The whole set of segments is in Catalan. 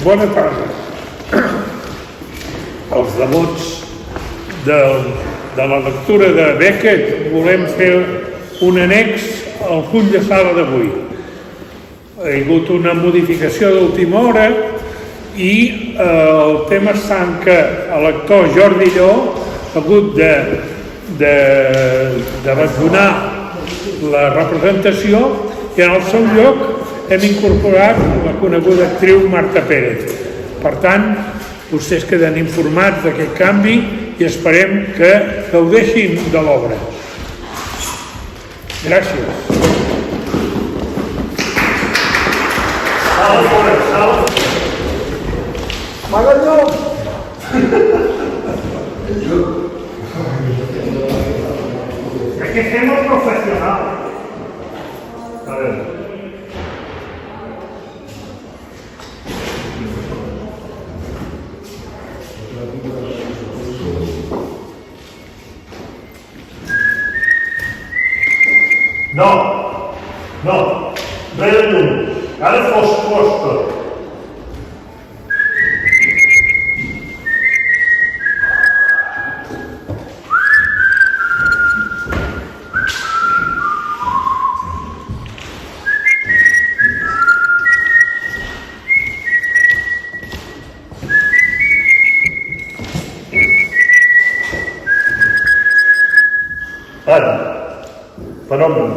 Bona tarda. Els devots de la lectura de Beckett volem fer un annex al full de sala d'avui. Ha hagut una modificació d'última hora i el tema està en què l'actor Jordi Lleó ha hagut d'abandonar la representació i en el seu lloc hem incorporat la coneguda actriu Marta Pérez. Per tant, vostès queden informats d'aquest canvi i esperem que gaudeixin de l'obra. Gràcies. Magalló! Aquest tema és professional. A veure. No, res de llum. Ara fosc tot. Ara, fenomen.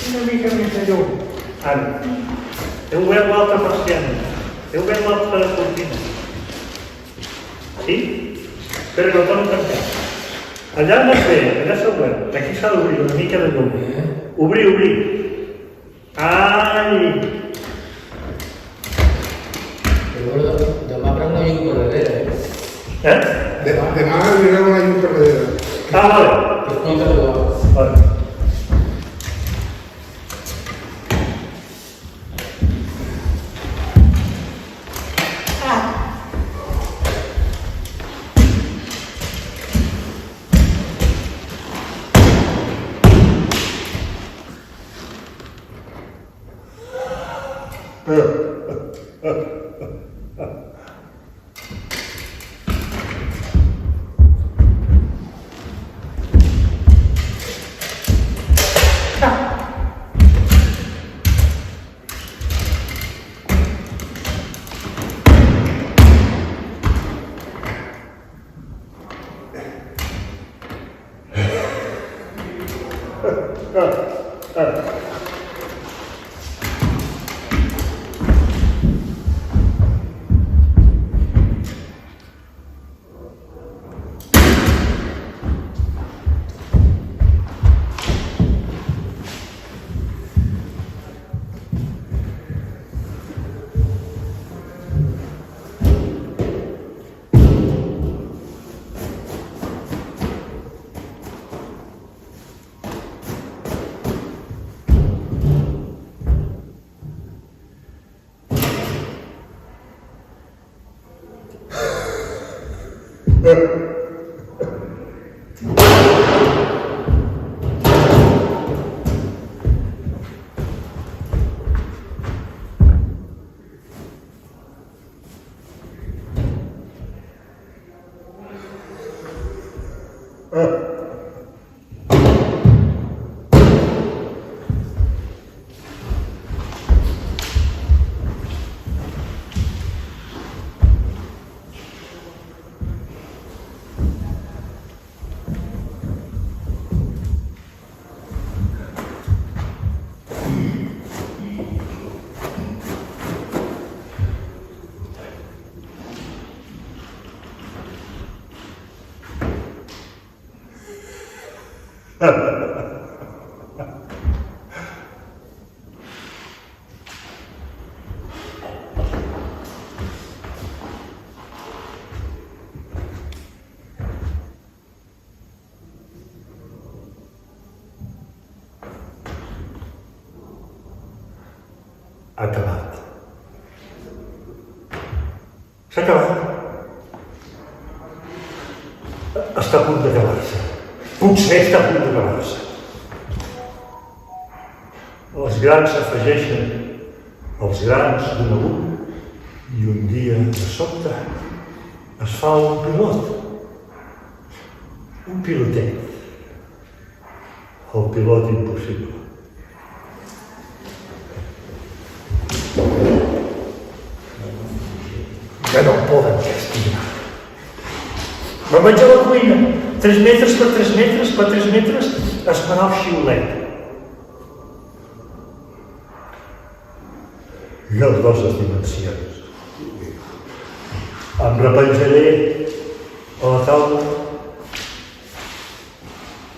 Una mica més de llum. Ara. Heu obert l'altra persiana. Heu obert l'altra cortina. Sí? Espera que el torno a tancar. Allà no es ve, allà s'ha obert. Aquí s'ha d'obrir una mica de llum. Obrir. Ai! Demà pren una llum per darrere, Demà anirem a la llum per darrere. Vale. Vale. Acabat. S'ha acabat. Està a punt d'acabar-se. Potser està a punt d'acabar-se. Els grans s'afegeixen als grans d'un a un i un dia, de sobte, es fa un pilot. Un pilotet. El pilot impossible. Que no poden gestionar. Me'n vaig a la cuina, 3 metres per 3 metres per 3 metres, esperar el xiulet. I les grosses dimensions. Em repenjaré a la taula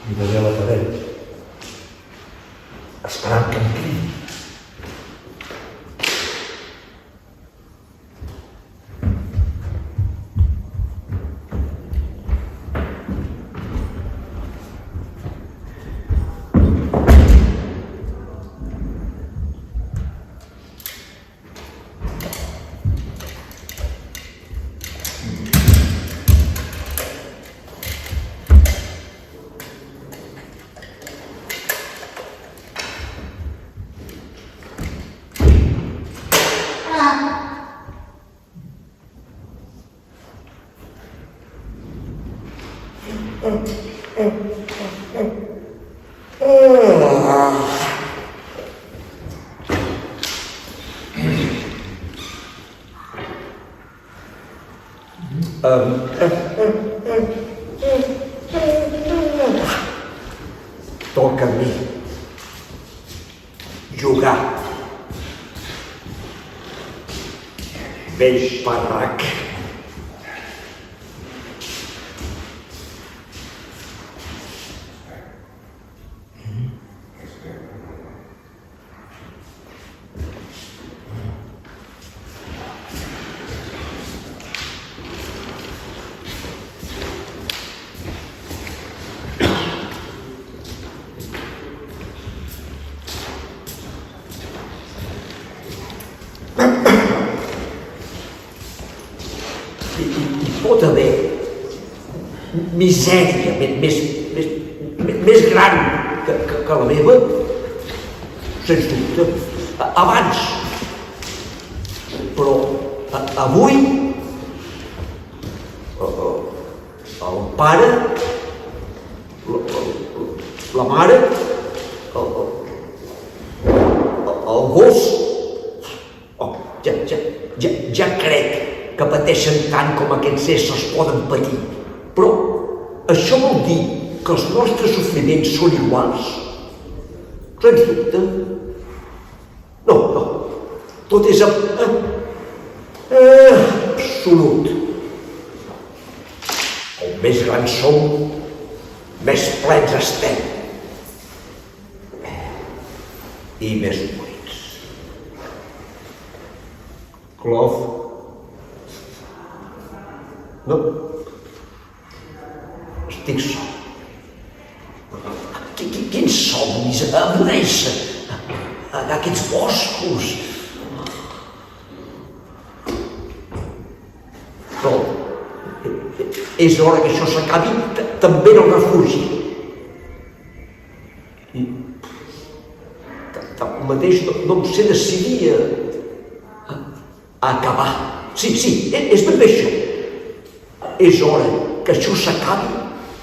i d'allà a la paret, esperant que em cridi. Toca a mi jugar. Vell parrac. Pot haver misèria més gran que la meva, sens dubte, abans. Però avui el pare, la mare, el gos, ja crec que pateixen tant com aquests éssers poden patir. Però això vol dir que els nostres sofriments són iguals? Sens dubte. No. Tot és absolut. Com més grans som, més plens estem. I més buits. Clov. No, estic sol. Quins somnis avorreixen aquests boscos. Però És hora que això s'acabi també en el refugi. I tanmateix no em sé decidir a acabar. Sí, és ben bé això. És hora que això s'acabi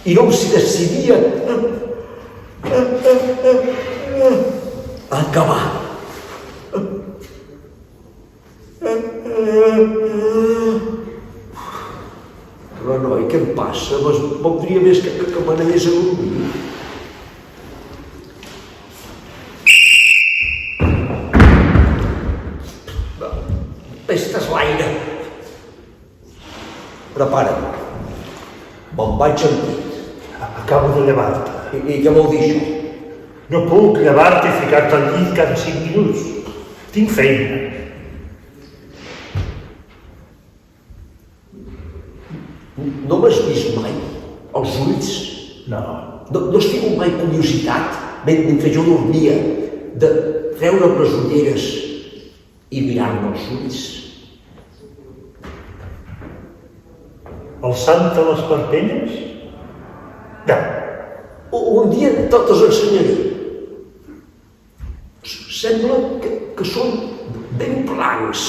i no em sé decidir a acabar. Però noi, què em passa? Voldria més que me n'anés a dormir. Pestes l'aire. Prepara't. Me'n vaig amb llit. Acabo de llevar-te. I què vol dir això? No puc llevar-te i ficar-te al llit cada 5 minuts. Tinc feina. No m'has vist mai els ulls? No. No has tingut mai curiositat, mentre jo dormia, de treure les ulleres i mirar-me els ulls? El sant de les parpelles? No. Un dia te'ls ensenyaré. Sembla que són ben blancs.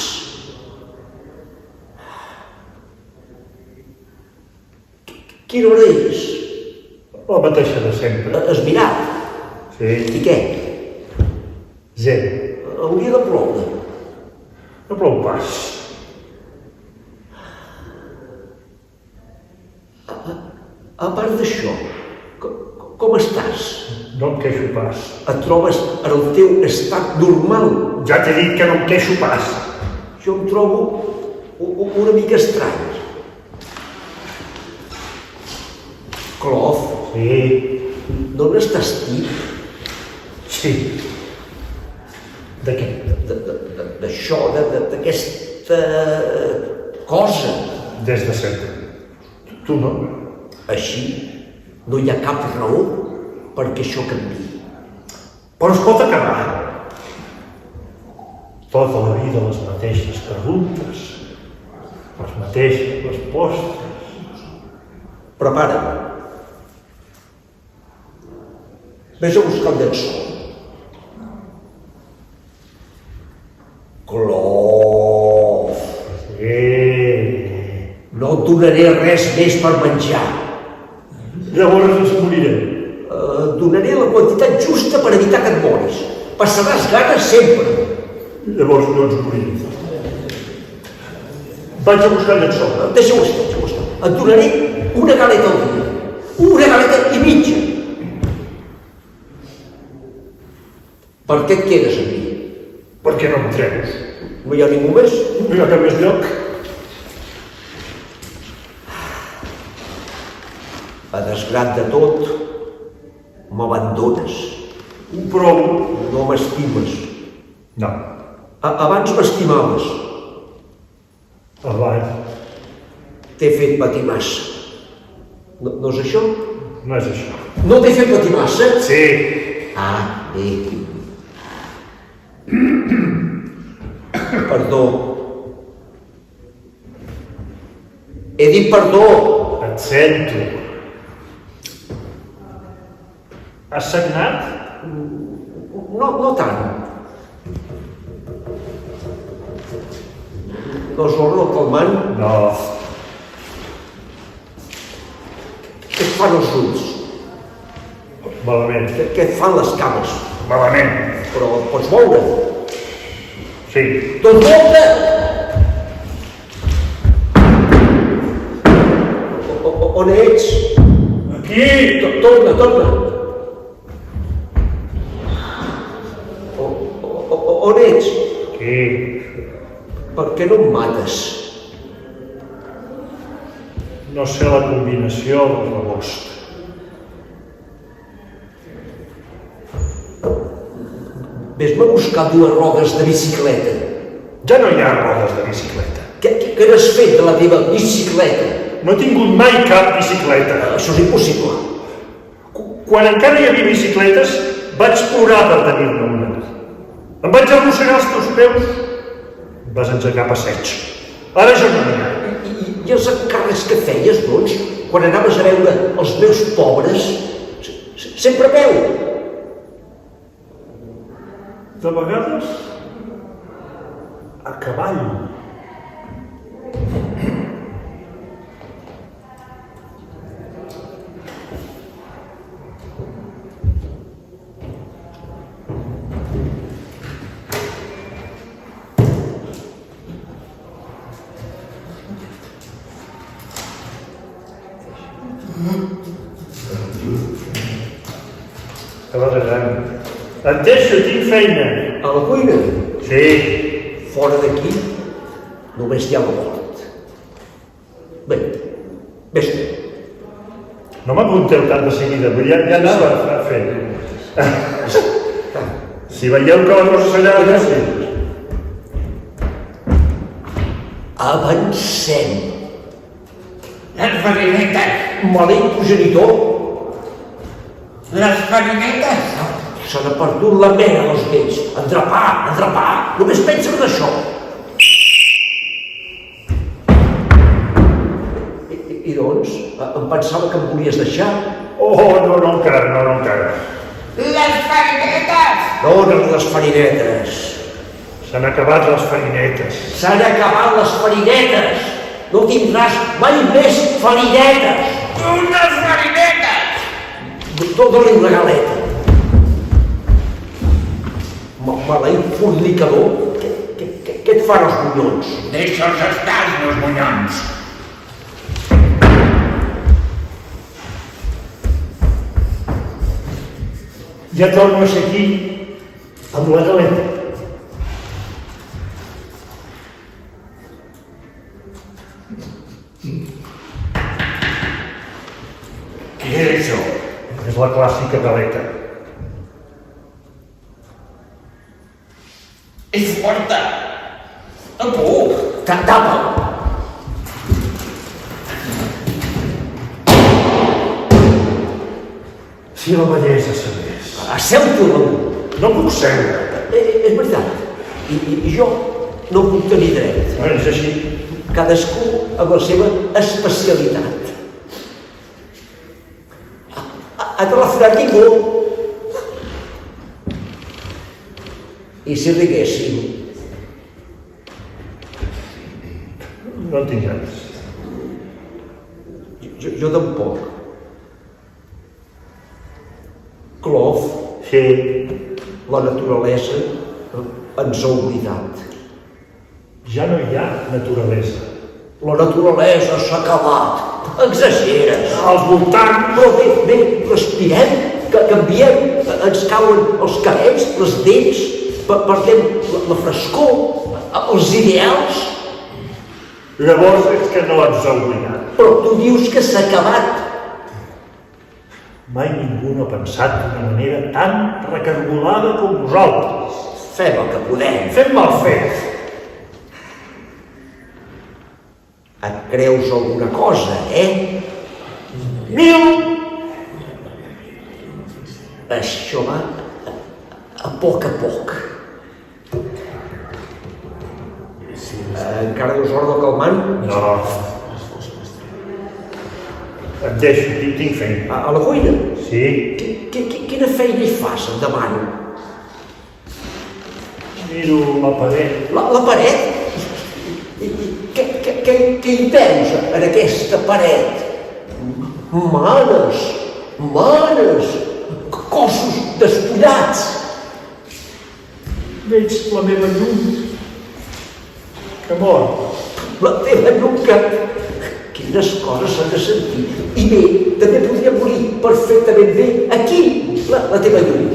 Quina hora és? La mateixa de sempre. Has mirat? Sí. I què? 0. Hauria de ploure. No plou pas. A part d'això, com estàs? No em queixo pas. Et trobes en el teu estat normal? Ja t'he dit que no em queixo pas. Jo em trobo una mica estrany. Clof, Sí. d'on estàs tip? Sí. De què? D'això, d'aquesta cosa. Des de sempre. Tu no? Així, no hi ha cap raó perquè això canviï. Però es pot acabar. Tota la vida les mateixes preguntes, les mateixes respostes. Prepara't. Vés a buscar el llençol. Clof. No et donaré res més per menjar. Llavors ens morirem. Et donaré la quantitat justa per evitar que et moris. Passaràs gana sempre. Llavors no ens morirem. Vaig a buscar el llençol. Deixa-ho estar. Et donaré una galeta al dia. Una galeta i mitja. Per què et quedes amb mi? Per què no em treus? No hi ha ningú més? No hi ha cap més lloc? A desgrat de tot, m'abandones. Ho provo. No m'estimes. No. Abans m'estimaves. Abans. T'he fet patir massa. No és això? No és això. No t'he fet patir massa? Sí. Ah, bé. Perdó. He dit perdó. Et sento. Has sagnat? No tant. No és l'hora del calmant? No. Què et fan els ulls? Malament. Què et fan les cames? Malament. Però et pots moure? Sí. Doncs volta! On ets? Aquí! Torna. On ets? Aquí. Per què no em mates? No sé la combinació del rebost. Ves-me a buscar 2 rodes de bicicleta. Ja no hi ha rodes de bicicleta. Què n'has fet de la teva bicicleta? No he tingut mai cap bicicleta. Això és impossible. Quan encara hi havia bicicletes, vaig plorar per tenir-ne una. Em vaig arrossegar els teus peus. Em vas engegar a passeig. Ara ja no n'hi ha. I els encara actes que feies, doncs, quan anaves a veure els meus pobres, sempre a peu. De vegades, a cavall. Estava besant. Et deixo, tinc feina. A la cuina, Sí. fora d'aquí, només hi ha la mort. Bé, vés tu. No m'apunteu tant de seguida, però ja no va a fer. Si veieu que la cosa s'allarga, sí. Avancem. Les farinetes! Maleït progenitor, Les farinetes! se n'ha perdut la mena dels vells. Endrapar, només pensa en això. I doncs, em pensava que em volies deixar. Oh, no encara. Les farinetes! Dóna-li les farinetes. S'han acabat les farinetes. S'han acabat les farinetes. No tindràs mai més farinetes. Unes farinetes! Dóna-li una galeta. Maleït fornicador, què et fan els bunyons? Deixa'ls estar, els meus bunyons! Ja torno a ser aquí amb la galeta. Què és això? És la clàssica galeta. És forta! No puc! Tapa! Si la bellesa sabés. Asseu-t'ho damunt. No puc seure. És veritat. I jo no puc tenir dret. És així. Cadascú amb la seva especialitat. Ha telefonat ningú. I si riguéssim? No en tinc ganes. Jo tampoc. Clov, Sí. la naturalesa ens ha oblidat. Ja no hi ha naturalesa. La naturalesa s'ha acabat. Exageres. Als voltants. Però bé, respirem, que canviem, ens cauen els cabells, les dents, perdem la frescor, els ideals. Llavors és que no ens ha oblidat. Però tu dius que s'ha acabat. Mai ningú no ha pensat d'una manera tan recargolada com nosaltres. Fem el que podem. Fem mal fet. Et creus alguna cosa, eh? Mil! Això va a poc. Encara no és hora del calmant? No. Et deixo, tinc feina. A la cuina? Sí. Quina feina hi fas, em demano? Miro la paret. La paret? Què hi veus en aquesta paret? Manes, cossos despullats. Veig la meva llum, que mor. La teva nuca. Quines coses s'han de sentir. I bé, també podria morir perfectament bé aquí, la teva llum.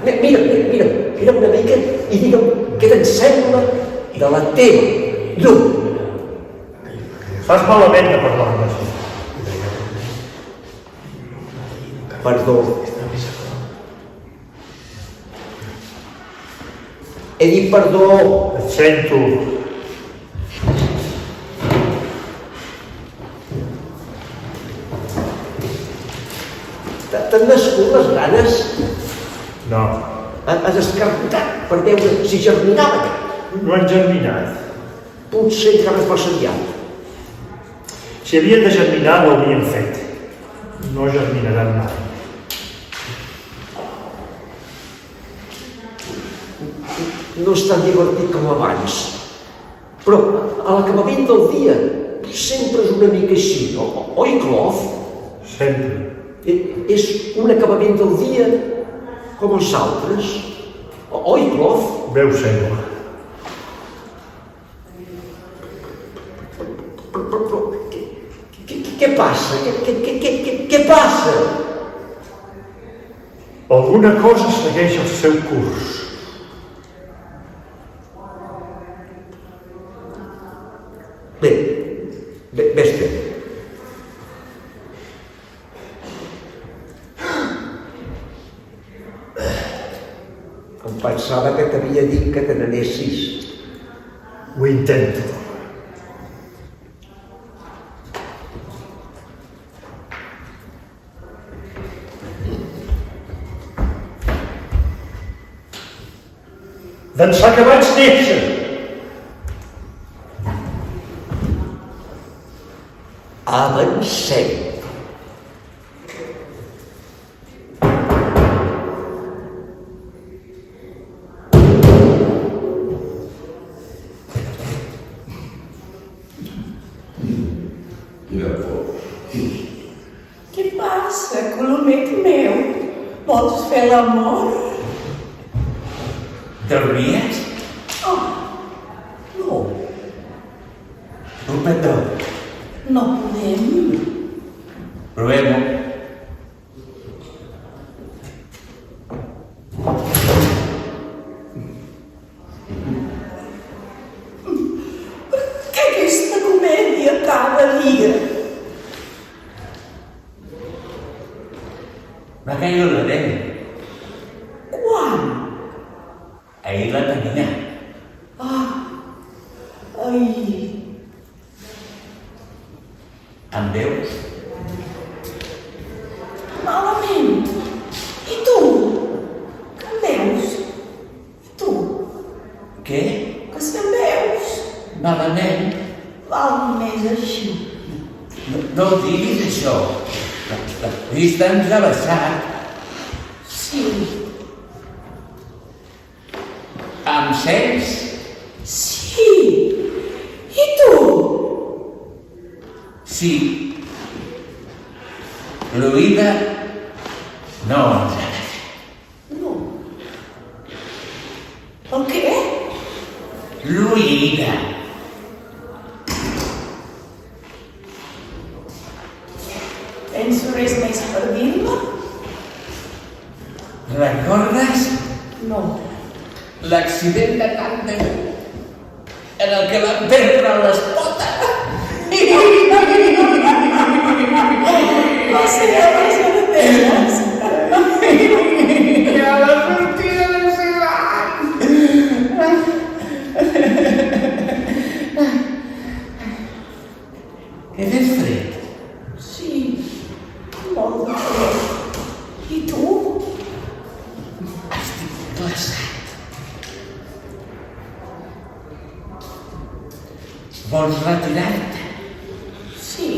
Mira una mica i digue'm què te'n sembla de la teva llum. Fas malament de parlar-me així. Perdó. He dit perdó. Et sento. T'han nascut les ganes? No. Has escarbotat per veure si germinava. No han germinat. Potser encara es va seriat. Si havien de germinar, ho haurien fet. No germinaran mai. No és tan divertit com abans, però a l'acabament del dia sempre és una mica així, oi, Clof? Sempre. És un acabament del dia com els altres, oi, Clof? Bé ho sembla. Però què passa? Què passa? Alguna cosa segueix el seu curs. Bé, vés-te. Em pensava que t'havia dit que te n'anessis. Ho intento. D'ençà que vaig néixer. Avancem. Què passa, colomet meu? Vols fer l'amor? Dormies? Oh, No. Perdó. no podem. Provem-ho. Que aquesta comèdia cada dia. Va caure la dent. Quan? Ahir la tenia. Ai, Em veus? malament. I tu? Que em veus? I tu? Què? Que si em veus? Malament? Val més així. No diguis això. La vista ens ha baixat. Sí, Em sents? sí. I tu? Sí. L'oïda no ens agrada. No. El què? L'oïda. Tens res més per dir-me? Recordes No. l'accident de tàndem en el que vam perdre les potes? Va ser a les Ardenes. I a la sortida del Cebat. Què tens fred? Sí, molt de fred. I tu? Estic glaçat. Vols retirar-te? Sí.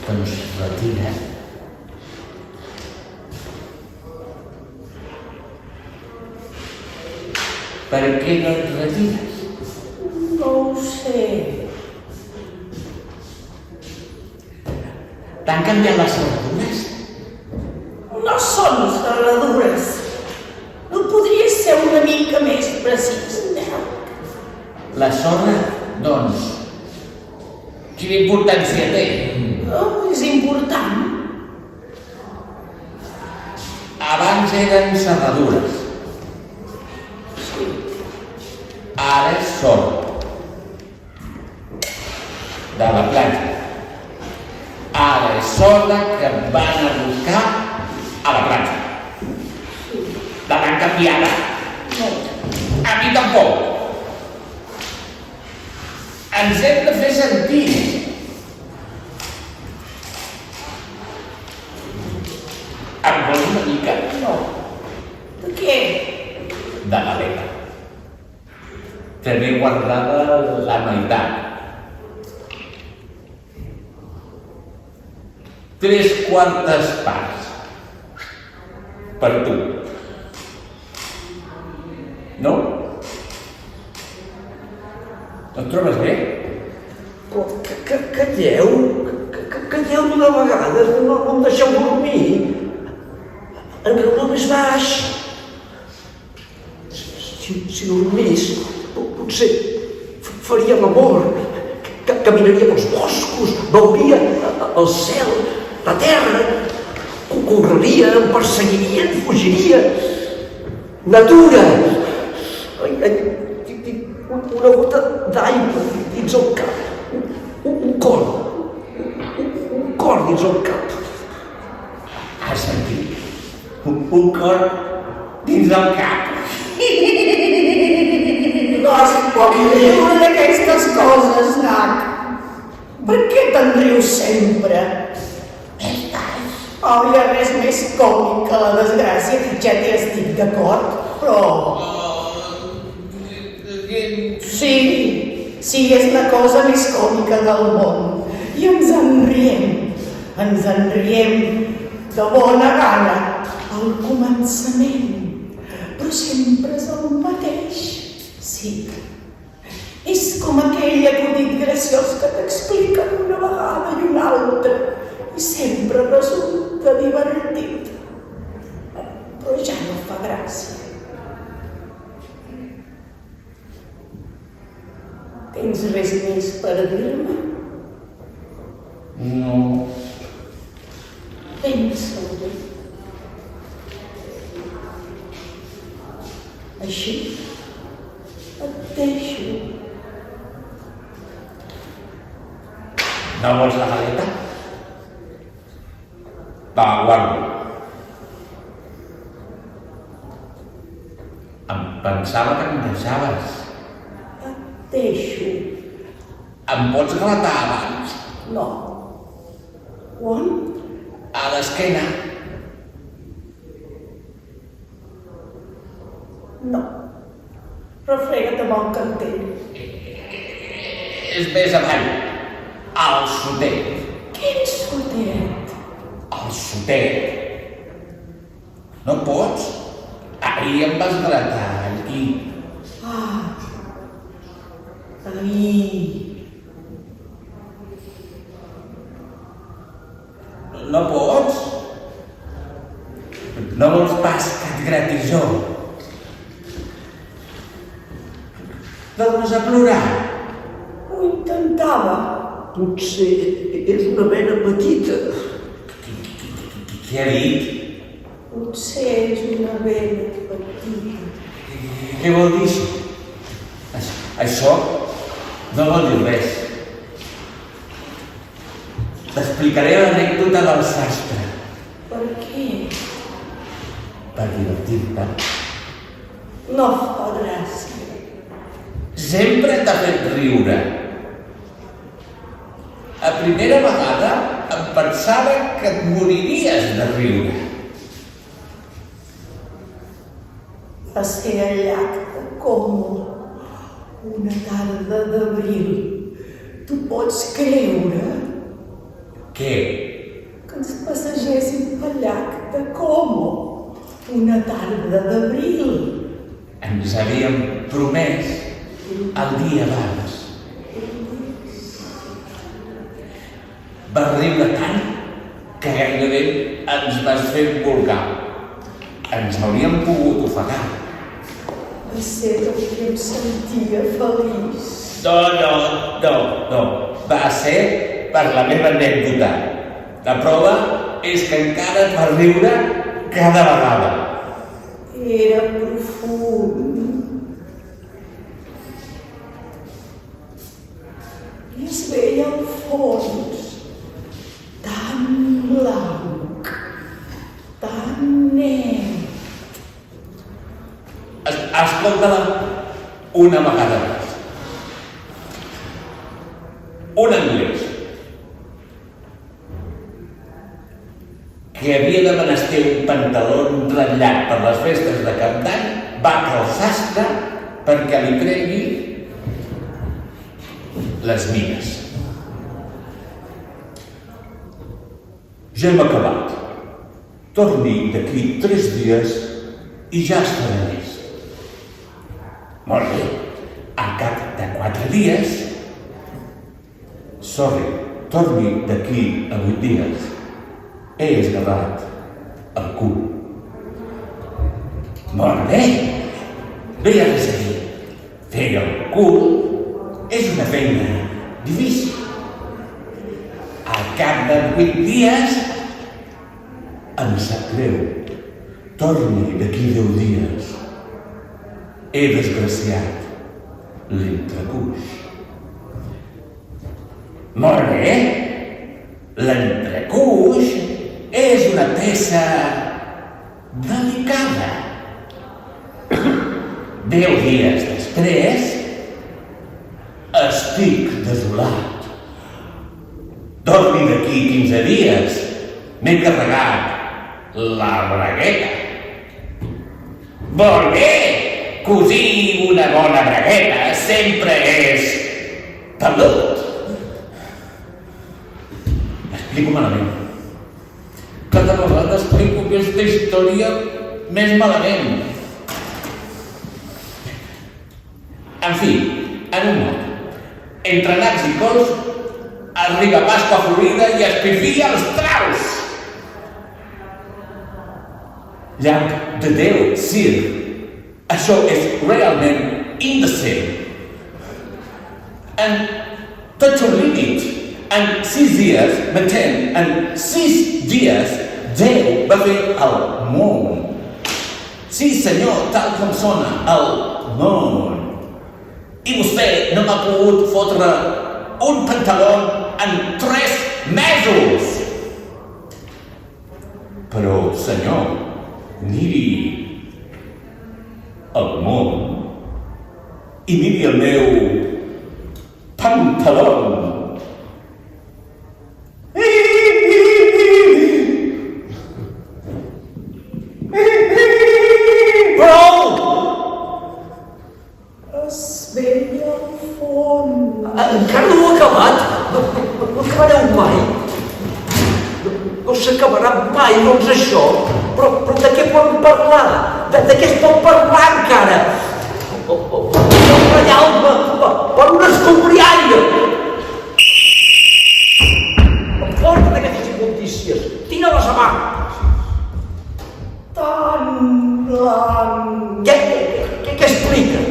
Doncs retira. Per què no et retires? No ho sé. T'han canviat les serradures? No són serradures. No podries ser una mica més precís, Nel? La sorra, doncs, quina importància té? Oh, és important. Abans eren serradures. Sí. Ara és sorra. De la platja. Ara és sorra que van a buscar a la platja. La van canviada. No. A mi tampoc. Ens hem de fer sentir. Em vols una mica? No. De què? De la letra. Tenir guardada la meitat. 3/4 parts. Per tu. No? No et trobes bé? Calleu d'una vegada, no em deixeu dormir. Enraoneu més baix. Si dormís, potser faria l'amor, caminaria pels boscos, veuria el cel, la terra, correria, em perseguiria, em fugiria. Natura! Una gota d'aigua dins el cap, un cor dins el cap. Has sentit? Un cor dins del cap. No es pot riure d'aquestes coses, Nac. Per què te'n rius sempre? Oh, hi ha res més còmic que la desgràcia, ja t'hi estic d'acord, però... Sí, és la cosa més còmica del món. I ens en riem de bona gana al començament, però sempre és el mateix. Sí, és com aquell acudit graciós que t'expliquen una vegada i una altra i sempre resulta divertit, però ja no fa gràcia. Tens res més per dir-me? No. Pensa-ho bé. Així et deixo. No vols la galeta? Va, guardo. Em pensava que em deixaves. Et deixo. Em pots glatar abans? No. On? A l'esquena. No. Refrega't amb el cantell. És més avall. Al sotet. Quin sotet? Al sotet. No pots? Ahir em vas gratar aquí. Ahir. No pots? No vols pas que et grati jo? Tornes a plorar? Ho intentava. Potser és una vena petita. Què ha dit? Potser és una vena petita. Què vol dir això? Això no vol dir res. T'explicaré l'anècdota del sastre. Per què? Per divertir-te. No fa gràcia. Sempre t'ha fet riure. A primera vegada em pensava que et moriries de riure. Va ser al llac de Como, una tarda d'abril. Tu pots creure Què? que ens passegéssim pel llac de Como, una tarda d'abril? Ens havíem promès el dia abans. Vas riure tant que gairebé ens vas fer volcar. Ens hauríem pogut ofegar. Va ser perquè em sentia feliç. No. Va ser per la meva anècdota. La prova és que encara et vas riure cada vegada. Era profund. I es veia al fons, tan blanc, tan net. Escolta-la una vegada més. Un anglès que havia de menester un pantaló ratllat per les festes de Cap d'Any va al sastre perquè li prengui les mines. Ja hem acabat. Torni d'aquí 3 dies i ja estarà llest. Molt bé. Al cap de 4 dies... Sorry, torni d'aquí a 8 dies. He esgarrat el cul. Molt bé. No hi ha res a dir. Fer el cul és una feina difícil. Al cap de 8 dies em sap greu. Torni d'aquí 10 dies. He desgraciat l'entrecuix. Molt bé. L'entrecuix és una peça delicada. 10 dies després estic desolat. Torni d'aquí 15 dies. M'he carregat la bragueta. Molt bé! Cosir una bona bragueta sempre és pelut. Explico malament. Cada vegada explico aquesta història més malament. En fi, en un mot, entre naps i cols, arriba Pasqua Florida i espifia els traus. Llamp de Déu, Sir, això és realment indecent. En tot el límit, en 6 dies, m'entén, en 6 dies, Déu va fer el món. Sí, senyor, tal com sona, el món. I vostè no m'ha pogut fotre un pantaló en 3 mesos. Però, senyor, miri el món i miri el meu pantaló. Es veia al fons. Encara no ho ha acabat? No acabareu mai? No s'acabarà mai, doncs això? Però de què podem parlar? De què es pot parlar encara? Renyar-me per un escombriall! Porta d'aquestes immontícies! Tira-les a mà! Tan blanc. Què explica?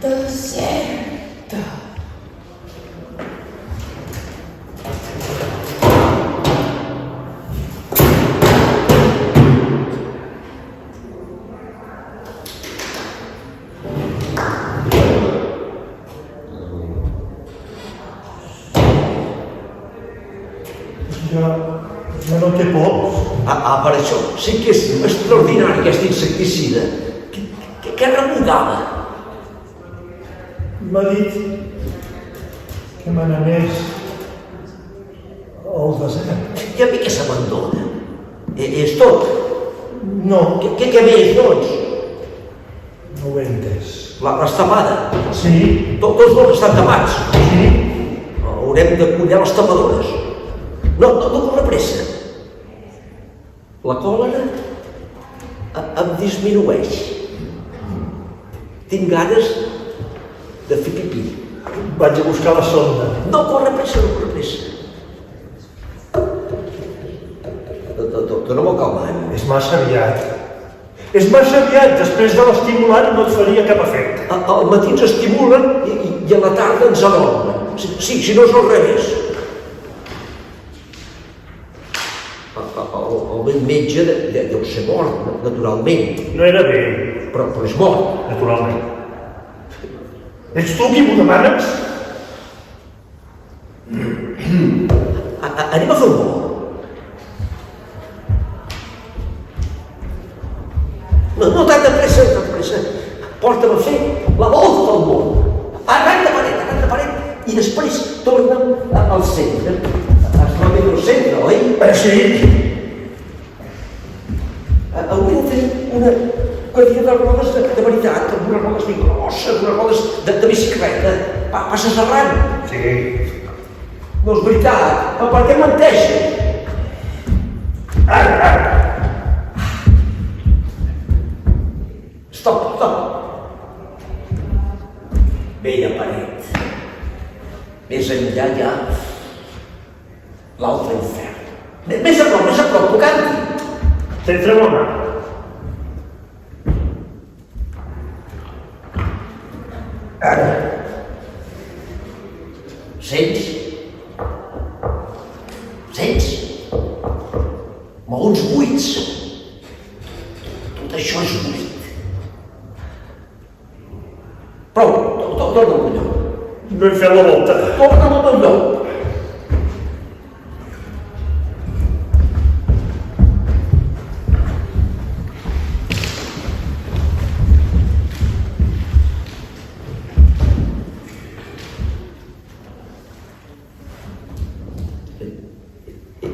Deserta. Ja no té pols. Per això sí que és extraordinari aquest insecticida. Que remugada. M'ha dit que me n'anés al desert. I a mi què s'abandona? És tot? No, Què més, doncs? no ho he entès. L'estapada. Sí, Tots dos estan tapats. sí. Haurem de collar les tapadores. No corre pressa. La còlera em disminueix. Tinc ganes de fer pipí. Vaig a buscar la sonda. No corre pressa. Dóna-me el calmant. És massa aviat. És massa aviat. Després de l'estimulant no et faria cap efecte. Al matí ens estimulen i a la tarda ens adormen. Sí, si no és al revés. El vell metge deu ser mort, naturalment. No era bé, Però és mort. naturalment. Ets tu qui m'ho demanes? Anem a fer un vol. No tant de pressa. Porta'm a fer la volta al món. Arran de paret. I després torna'm al centre. Has la al centre, oi? Sí. Hauria de fer quantitat de rodes de veritat, unes rodes de grosses, unes rodes de bicicleta. Passes arran. Sí. No és veritat. Per què menteixes? Ara. Stop. Vella paret. Més enllà hi ha l'altre infern. Més a prop, tocant-hi. Sense la mà. Ara. Sents? Maons buits. Tot això és buit. Prou, torna al lloc. No he fet la volta. Torna al lloc.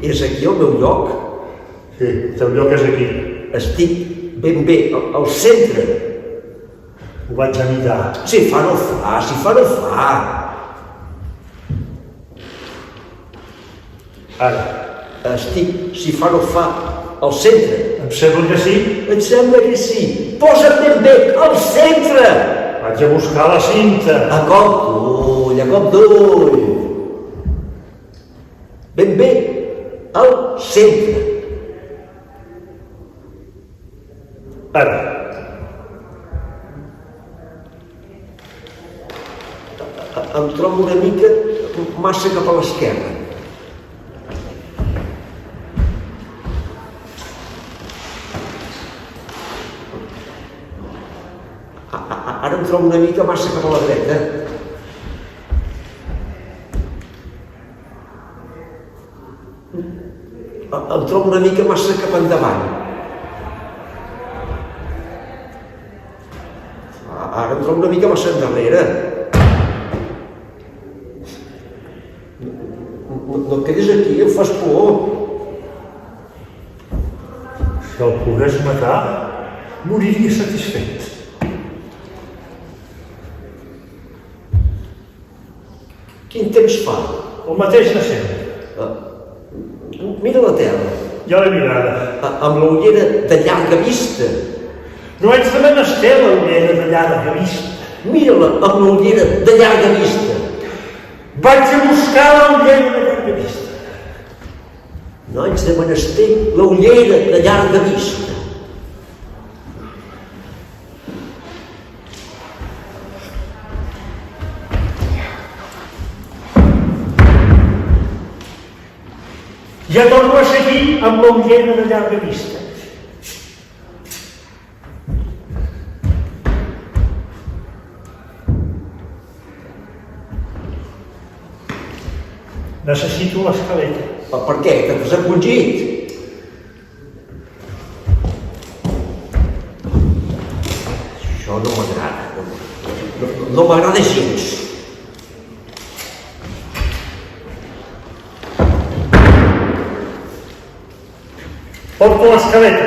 És aquí el meu lloc? Sí, el teu lloc és aquí. Estic ben bé al centre. Ho vaig a mirar. Si fa no fa. Ara. Estic, si fa no fa, al centre. Em sembla que sí. Et sembla que sí. Posa't ben bé al centre. Vaig a buscar la cinta. A cop d'ull. Ben bé al centre. Ara. Em trobo una mica massa cap a l'esquerra. Ara em trobo una mica massa cap a la dreta. Em trobo una mica massa cap endavant. Ara em trobo una mica massa endarrere. No et quedis aquí, em fas por. Si el pogués matar, moriria satisfet. Quin temps fa? El mateix de sempre. Mira la terra, Ja l'he mirada. amb la ullera de llarga vista. No haig de menester la ullera de llarga vista. Mira-la amb la ullera de llarga vista. Vaig a buscar la ullera de llarga vista. No haig de menester la ullera de llarga vista. Ja torno a seguir amb la ullera de llarga vista. Necessito l'escaleta. Per què? Que t'has encongit? Això no m'agrada. No m'agrada gens. Porto l'escaleta.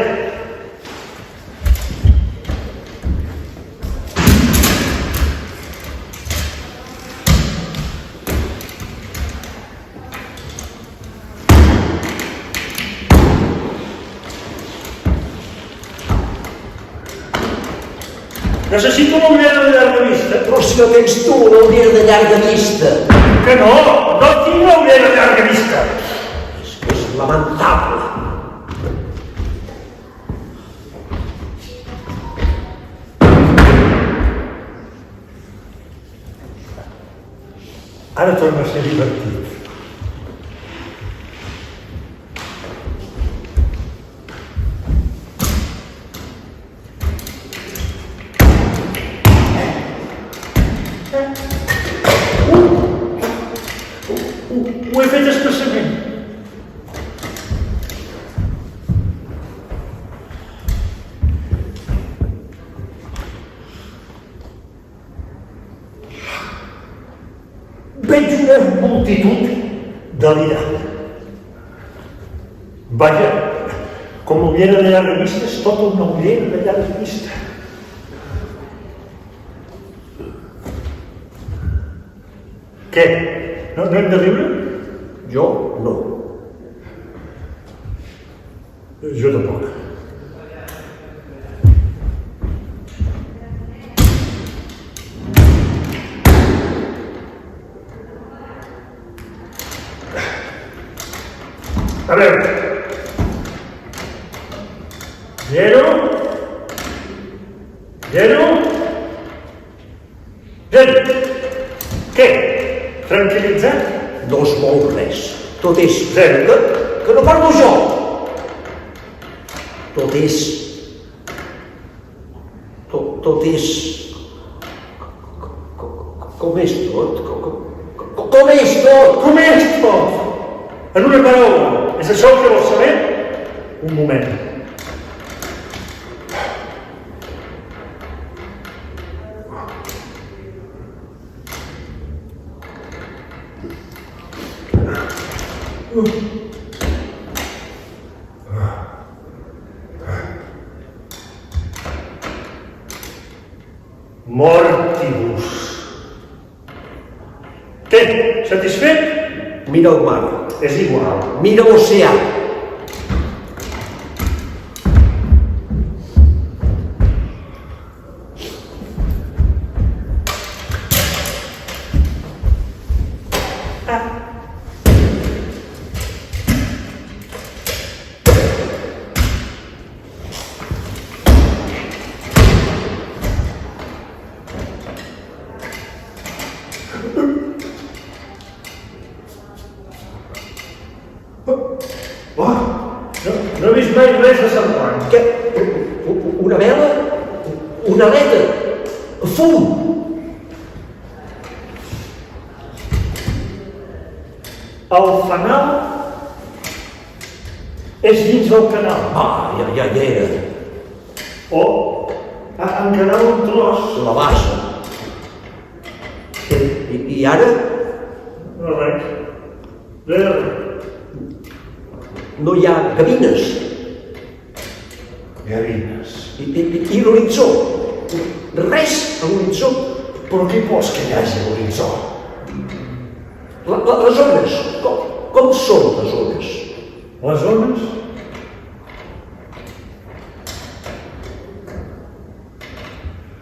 Necessito la ullera de llarga vista. Però si no tens tu la ullera de llarga vista. Que no tinc la ullera de llarga vista. És lamentable. Ara torna a ser divertit. Ho he fet expressament. Veig una multitud delirant. Vaja, Com ullera de llarga vista, és tota una ullera de llarga vista. Què? No hem de riure? Jo no. Jo tampoc. A veure. Zero. Què? Tranquil·litzat? No es mou res. Tot és... Zero. Que no parlo jo! Tot és... Tot és... Com és tot? Com és tot? Com és tot? En una paraula, és això el que vols saber? Un moment. Mortibus. Què? Satisfet? Mira el mar. És igual. Mira l'oceà. No he vist mai res de semblant. Què? Una vela? Una aleta? Fum! El fanal és dins del canal. Ja era. O en canal un tros. La bassa. I ara? No res. Res. No hi ha gavines. Gavines. I l'horitzó? Res a l'horitzó. Però què vols que hi hagi a l'horitzó? Les ones, com són les ones? Les ones?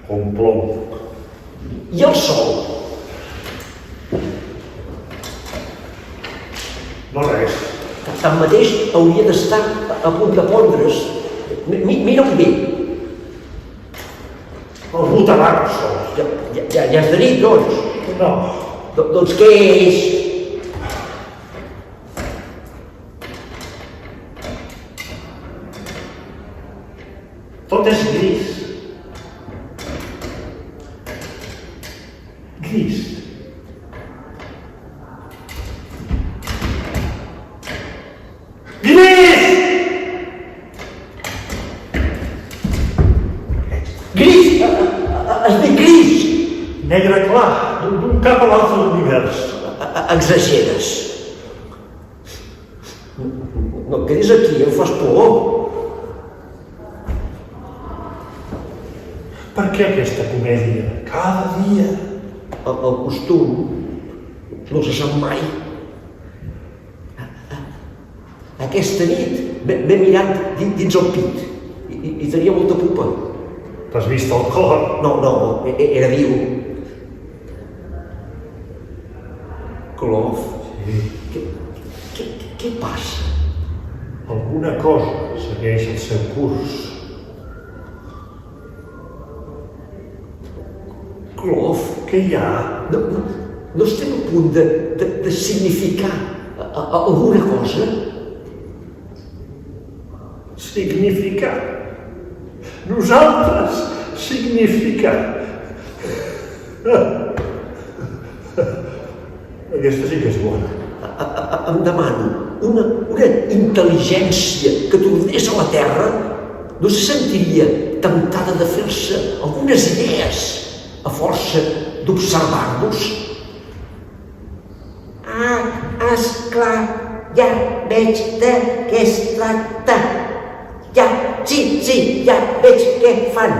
Com plou. I el sol? No res. Tanmateix hauria d'estar a punt de pondre's. Mira-ho bé. El botabart sols. Ja has de dir, doncs. No. Doncs què és? Tot és gris. Gris. Gris! Gris! Es diu gris! Negre clar, d'un cap a l'altre de l'univers. Exageres. No et quedis aquí, em fas por. Per què aquesta comèdia? Cada dia. El costum no se sap mai. Aquesta nit m'he mirat dins el pit i tenia molta pupa. T'has vist el cor? No, era viu. Clof, què passa? Alguna cosa segueix el seu curs. Clof, Què hi ha? no estem a punt de significar alguna cosa? Significar. Nosaltres significar. Aquesta sí que és bona. Em demano, una intel·ligència que tornés a la Terra no se sentiria temptada de fer-se algunes idees a força d'observar-nos? Esclar, ja veig de què es tracta. Ja, sí, ja veig què fan.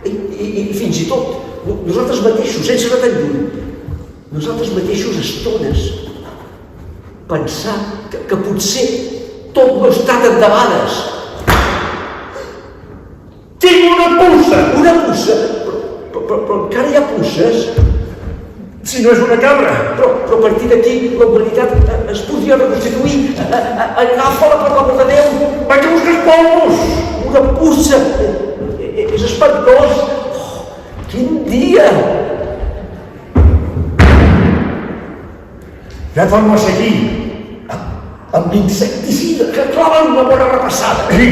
I fins i tot nosaltres mateixos, sense anar tan lluny, nosaltres mateixos a estones pensar que potser tot no es tracta d'endebades. Tinc una puça! Una puça? Però encara hi ha puces? Si no és una cabra! Però a partir d'aquí la humanitat es podria reconstituir. Agafa-la, per l'amor de Déu! Vaig a buscar polvos! Una puça! És espantós! Oh, quin dia! Ja torno a seguir. Amb insecticida, que claven una bona repassada. Sí.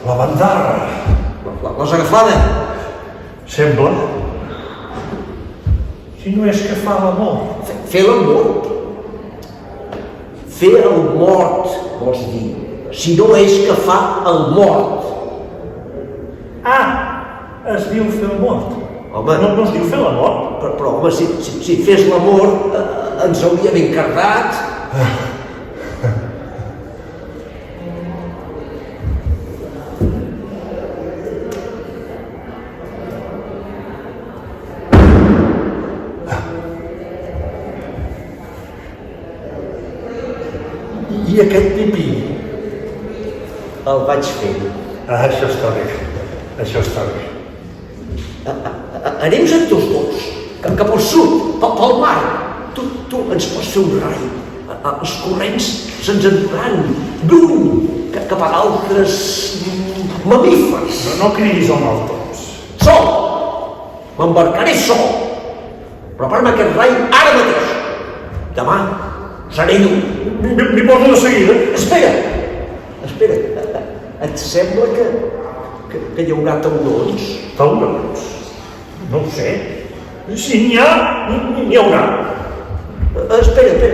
La bandarra. L'has agafada? Sembla. Si no és que fa l'amor. Fer l'amor? Fer el mort, vols dir. Si no és que fa el mort. Es diu fer el mort. Home. No es diu fer l'amor? Però home, si fes l'amor, ens hauria ben cardat. I aquest pipí el vaig fer. Això està bé. Això està bé. Anem-se'n tots dos, cap al sud, pel mar. Tu ens pots fer un rai. Els corrents se'ns enduran lluny cap a d'altres mamífers. No cridis el mal tots. Sol! M'embarcaré sol. Però para'm aquest rai ara mateix. Demà seré lluny. M'hi poso de seguida. Espera. Et sembla que hi haurà taurons? Taurons? No ho sé. Si n'hi ha, n'hi haurà. Espera.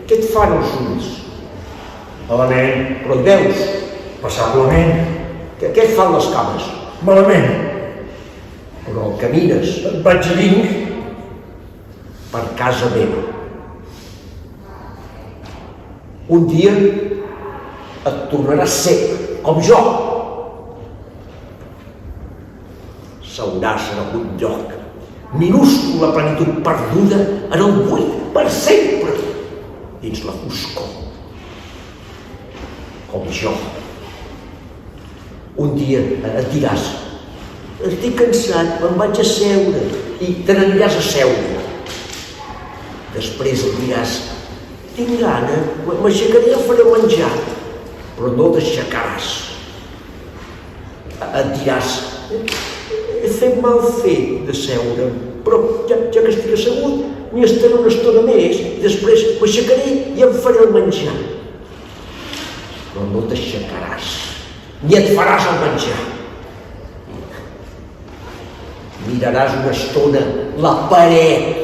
Què et fan els ulls? Malament. Però hi veus? Passablement. Què et fan les cames? Malament. Però camines Vaig i vinc. per casa meva. Un dia et tornaràs sec, com jo. Seuràs en algun lloc, minúscula plenitud perduda en el buit per sempre, dins la foscor. Com jo. Un dia et diràs: estic cansat, me'n vaig a seure, i te n'aniràs a seure. Després et diràs: tinc gana, m'aixecaré i faré menjar, però no t'aixecaràs. Et diràs: he fet mal fet de seure, però ja que estic assegut, m'hi estaré una estona més, i després m'aixecaré i em faré el menjar. Però no t'aixecaràs, ni et faràs el menjar. Miraràs una estona la paret.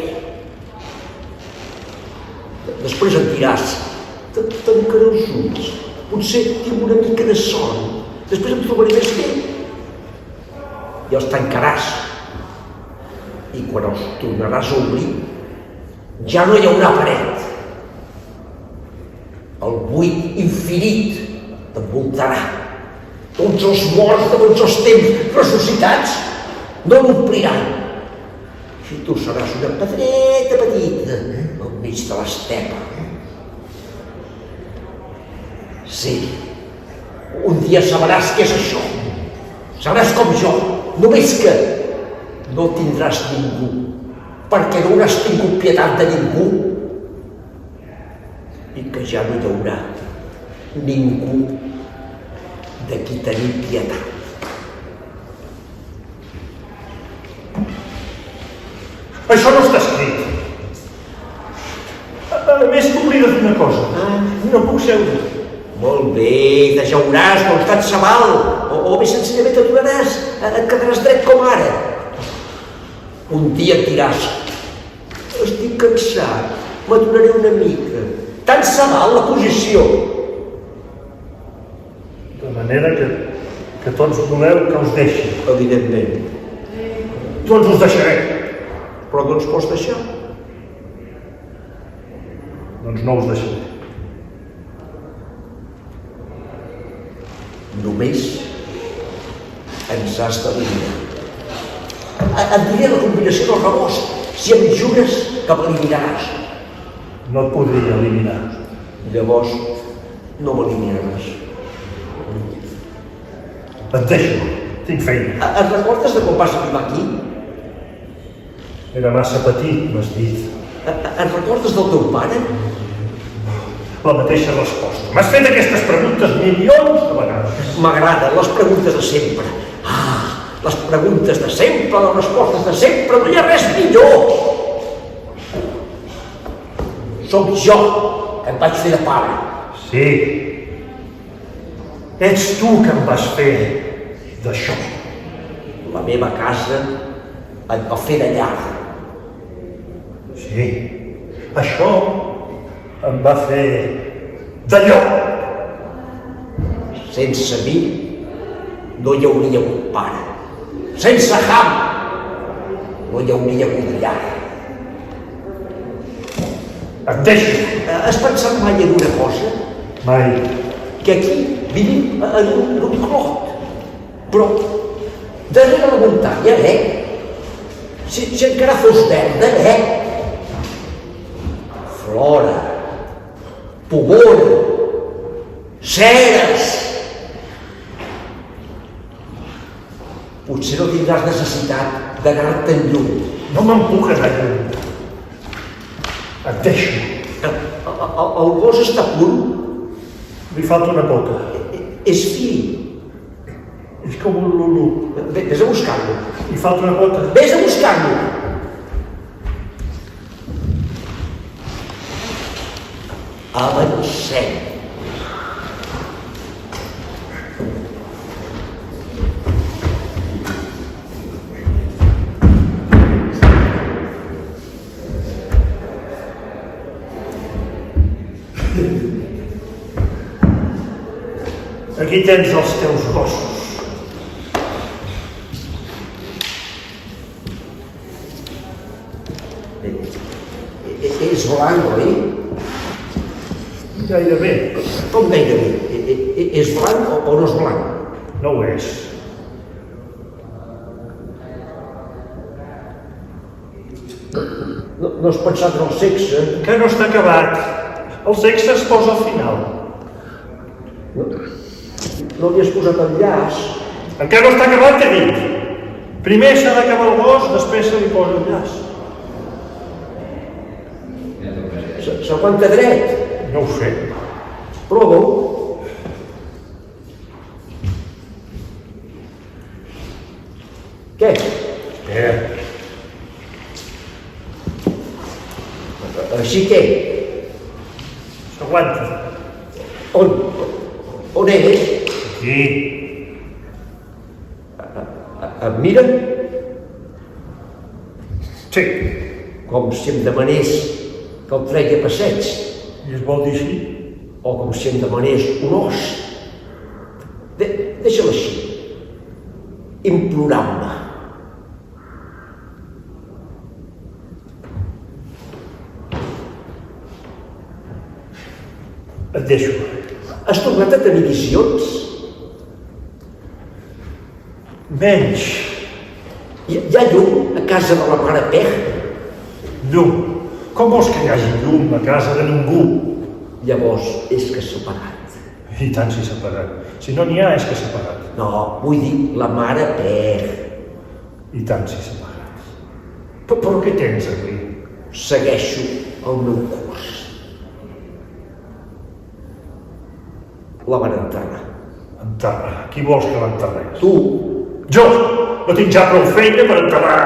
Després et diràs: tancaré els ulls, potser tinc una mica de son, després em trobaré més bé. I els tancaràs. I quan els tornaràs a obrir, ja no hi haurà paret. El buit infinit t'envoltarà. Tots els morts de tots els temps ressuscitats no l'ompliran. I tu seràs una pedreta petita al mig de l'estepa. Sí, un dia sabràs què és això. Seràs com jo, només que no tindràs ningú, perquè no hauràs tingut pietat de ningú, i que ja no hi haurà ningú de qui tenir pietat. Això no està escrit. A més, t'oblides d'una cosa. No puc seure. Molt bé, t'ajauràs, no estàs xaval, o o bé senzillament t'aturaràs, et quedaràs dret com ara. Un dia et diràs, estic cansat, m'aturaré una mica. Tant se val la posició. De manera que tots voleu que us deixi. Evidentment. Doncs us deixaré. Però no ens pots deixar. Doncs no us deixaré. Només ens has d'eliminar. Et diré la combinació del rebost. Si em jures que m'eliminaràs. No et podria eliminar. Llavors, no m'eliminaràs. Et deixo. Tinc feina. Et recordes de quan vas arribar aquí? Era massa petit, m'has dit. Et recordes del teu pare? La mateixa resposta. M'has fet aquestes preguntes milions de vegades. M'agraden les preguntes de sempre. Les preguntes de sempre, les respostes de sempre, no hi ha res millor. Sóc jo que et vaig fer de pare. Sí. Ets tu que em vas fer d'això. La meva casa et va fer de llar. Sí. Això em va fer d'allò. Sense mi no hi hauria hagut pare. Sense Ham no hi hauria hagut llar. Et deixo. Has pensat mai en una cosa? Mai. Que aquí vivim en un clot. Però darrere la muntanya, si encara fos verda, flora, pugona, ceres. Potser no tindràs necessitat d'anar-te'n lluny. No me'n puc anar lluny. Et deixo. El gos està a punt. Li falta una pota. És fi. És com un lulu. Vés a buscar-lo. Li falta una pota. Vés a buscar-lo. Avancem. Aquí tens els teus gossos. És blanc, oi? Gairebé. Com gairebé? És blanc o no és blanc? No ho és. No has pensat en el sexe? Que no està acabat. El sexe es posa al final. No li has posat el llaç? Encara no està acabat, t'he dit. Primer s'ha d'acabar el gos, després se li posa el llaç. S'aguanta dret? No ho sé. Prova-ho. Què? Espera. Així què? S'aguanta. On és? Aquí. Em mira? Sí. Com si em demanés que el tregui a passeig. I es vol dir així? O com si em demanés un os. Deixa-ho així. Implorant-me. Et deixo. Has tornat a tenir visions? Menys. Hi ha llum a casa de la mare Pej? Llum. Com vols que hi hagi llum a casa de ningú? Llavors és que s'ha pagat. I tant si s'ha pagat. Si no n'hi ha és que s'ha pagat. No, vull dir la mare Pej. I tant si s'ha pagat. Però què tens avui? Segueixo el meu curs. La van enterrar. Enterrar. Qui vols que l'enterrés? Tu, Jo! No tinc ja prou feina per enterrar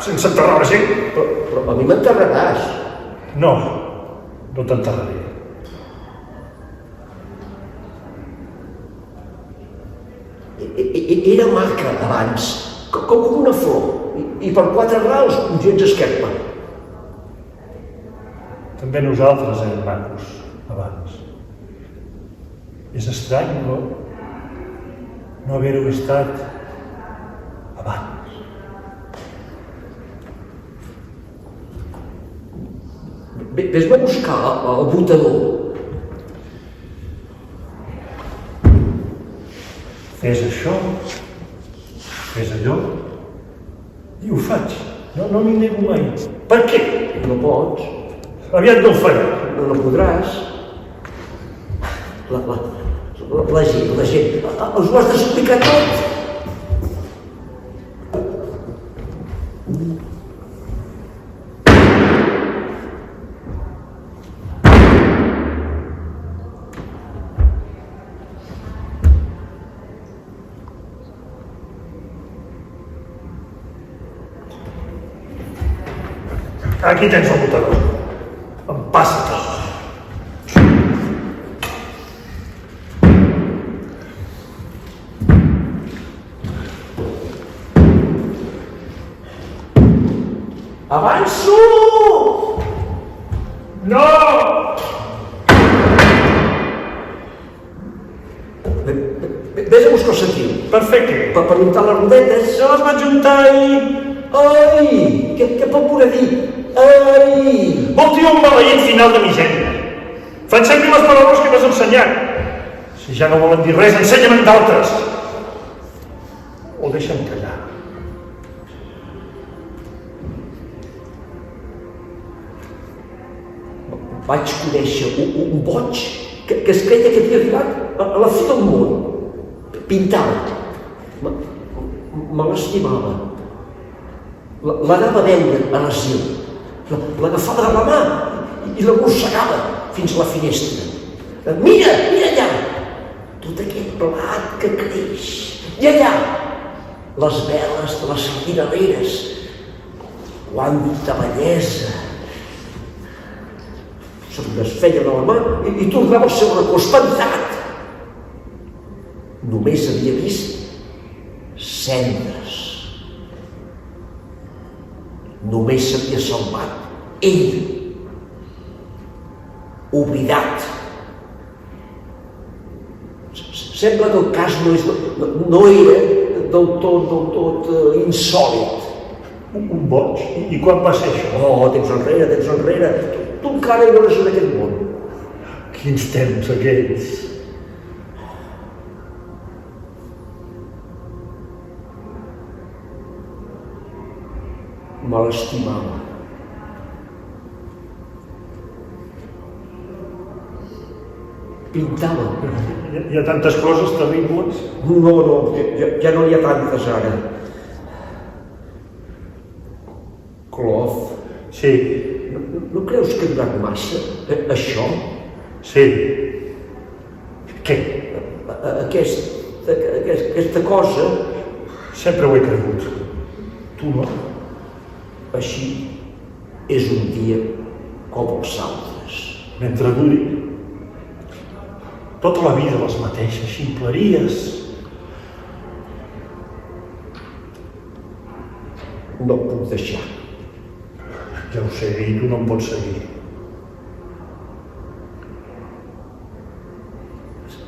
sense enterrar la gent. però a mi m'enterraràs. No, no t'enterraré. I Era maca abans, com una flor, i per 4 graus gens esquerpa. També nosaltres érem macos, abans. És estrany, no? No haver-ho estat abans. Ves-me a buscar el botador. Fes això, fes allò, i ho faig. No m'hi nego mai. Per què? No pots, Aviat no ho faré. no podràs. La gent, els ho has d'explicar tot. Aquí tens el botador. Empassa-te. Avanço! No! Ves a buscar el setrill. Per fer què? Per untar les rodetes. Se les vaig juntar i... Ai! Què pot voler dir? Ai! Vol dir un maleït final de misèria. Fan servir les paraules que m'has ensenyat. Si ja no volen dir res, ensenya-me'n d'altres. O deixa'm callar. Vaig conèixer un boig que es creia que havia arribat a la fi del món. Pintava. Me l'estimava. L'anava a veure a l'asil. L'agafava de la mà i l'arrossegava fins a la finestra. Mira allà! Tot aquest blat que creix. I allà! Les veles de les sardinaleres. Quanta bellesa! Se'm desfeia de la mà i tornava al seu racó espantat. Només havia vist cendres. Només s'havia salvat ell, oblidat. Sembla que el cas no era del tot insòlit. Un boig? I quan va ser això? Oh, temps enrere. Tu encara no eres en aquest món. Quins temps aquells. Me l'estimava. Pintava. Hi ha tantes coses terribles. No, ja no n'hi ha tantes ara. Clof. Sí, No creus que ha durat massa, això? sí. Què? Aquesta cosa, Sempre ho he cregut. Tu no? així, és un dia com els altres. Mentre duri. Tota la vida les mateixes ximpleries. No et puc deixar. Ja ho sé, i tu no em pots seguir.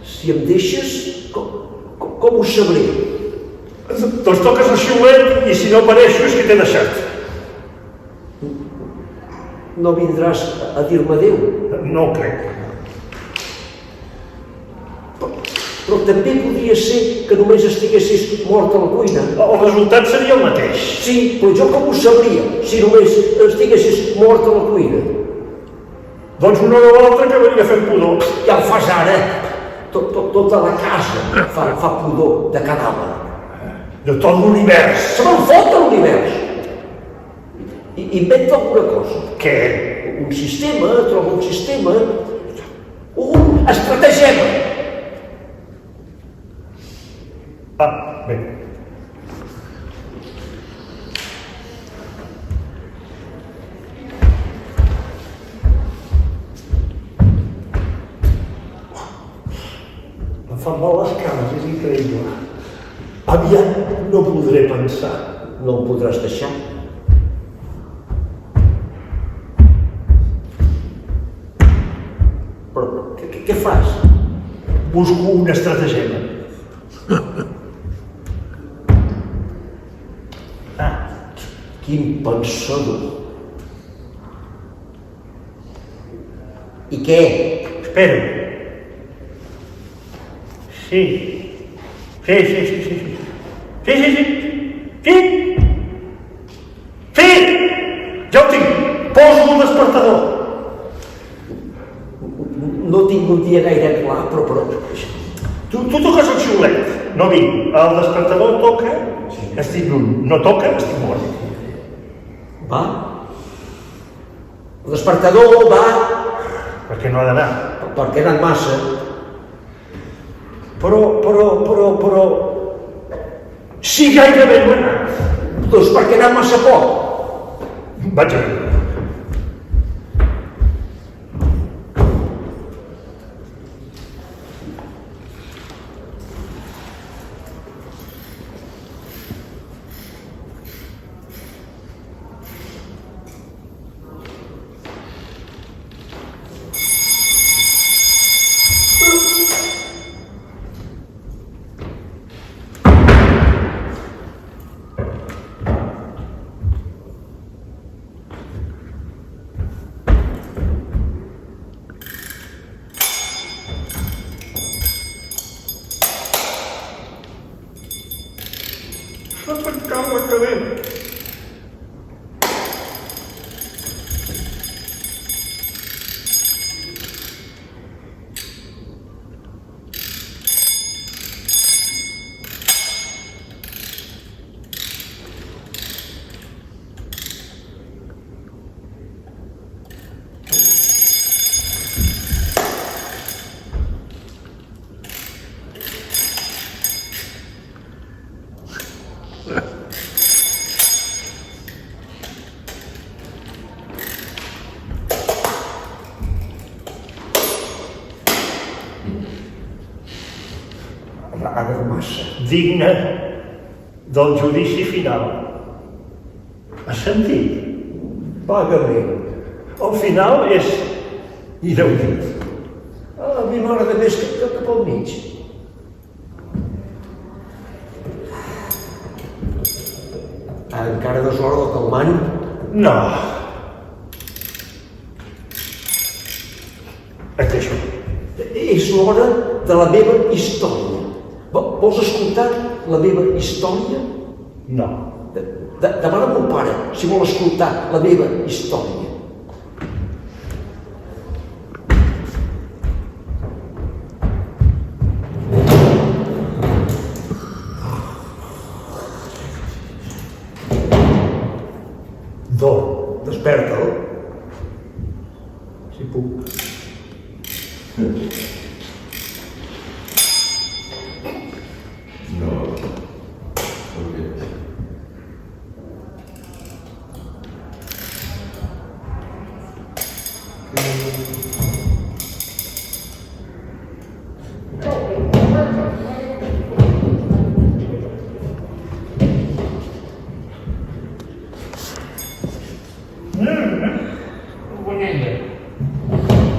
Si em deixes, com ho sabré? Doncs toques el xiulet i si no apareixo és que t'he deixat. No vindràs a dir-me adéu? No ho crec. Però també podria ser que només estiguessis mort a la cuina. El resultat seria el mateix. Sí, però jo com ho sabria si només estiguessis mort a la cuina? Doncs una o l'altra acabaria fent pudor. Ja ho fas ara. Tota la casa fa pudor de cadàver. De tot l'univers. Se me'n fot de l'univers. Inventa alguna cosa. Què? Un sistema, troba un sistema. Un estratagema. Bé. Em fan mal les cames, és increïble. Aviat no podré pensar. No em podràs deixar. Però què fas? Busco una estratagema. Quin pensador. I què? Espera. Sí. Sí. Ja ho tinc. Poso el despertador. No tinc un dia gaire clar, però... Tu toques el xiulet. No vinc. El despertador toca, estic lluny. No toca, estic mort. Va? El despertador va... Perquè no ha d'anar. Perquè ha anat massa. Però... Sí, gairebé no ha anat. Doncs perquè ha anat massa poc. Vaig a veure. S'ha tancat la cadena. Ara massa. Digne del judici final. Has sentit? Vagament. El final és inaudit. A mi m'agrada més que pel mig. Encara no és l'hora del calmant? No. Et deixo. És l'hora de la meva història. Vols escoltar la meva història? No. Demana a mon pare si vol escoltar la meva història. Dorm. Desperta'l. Si puc.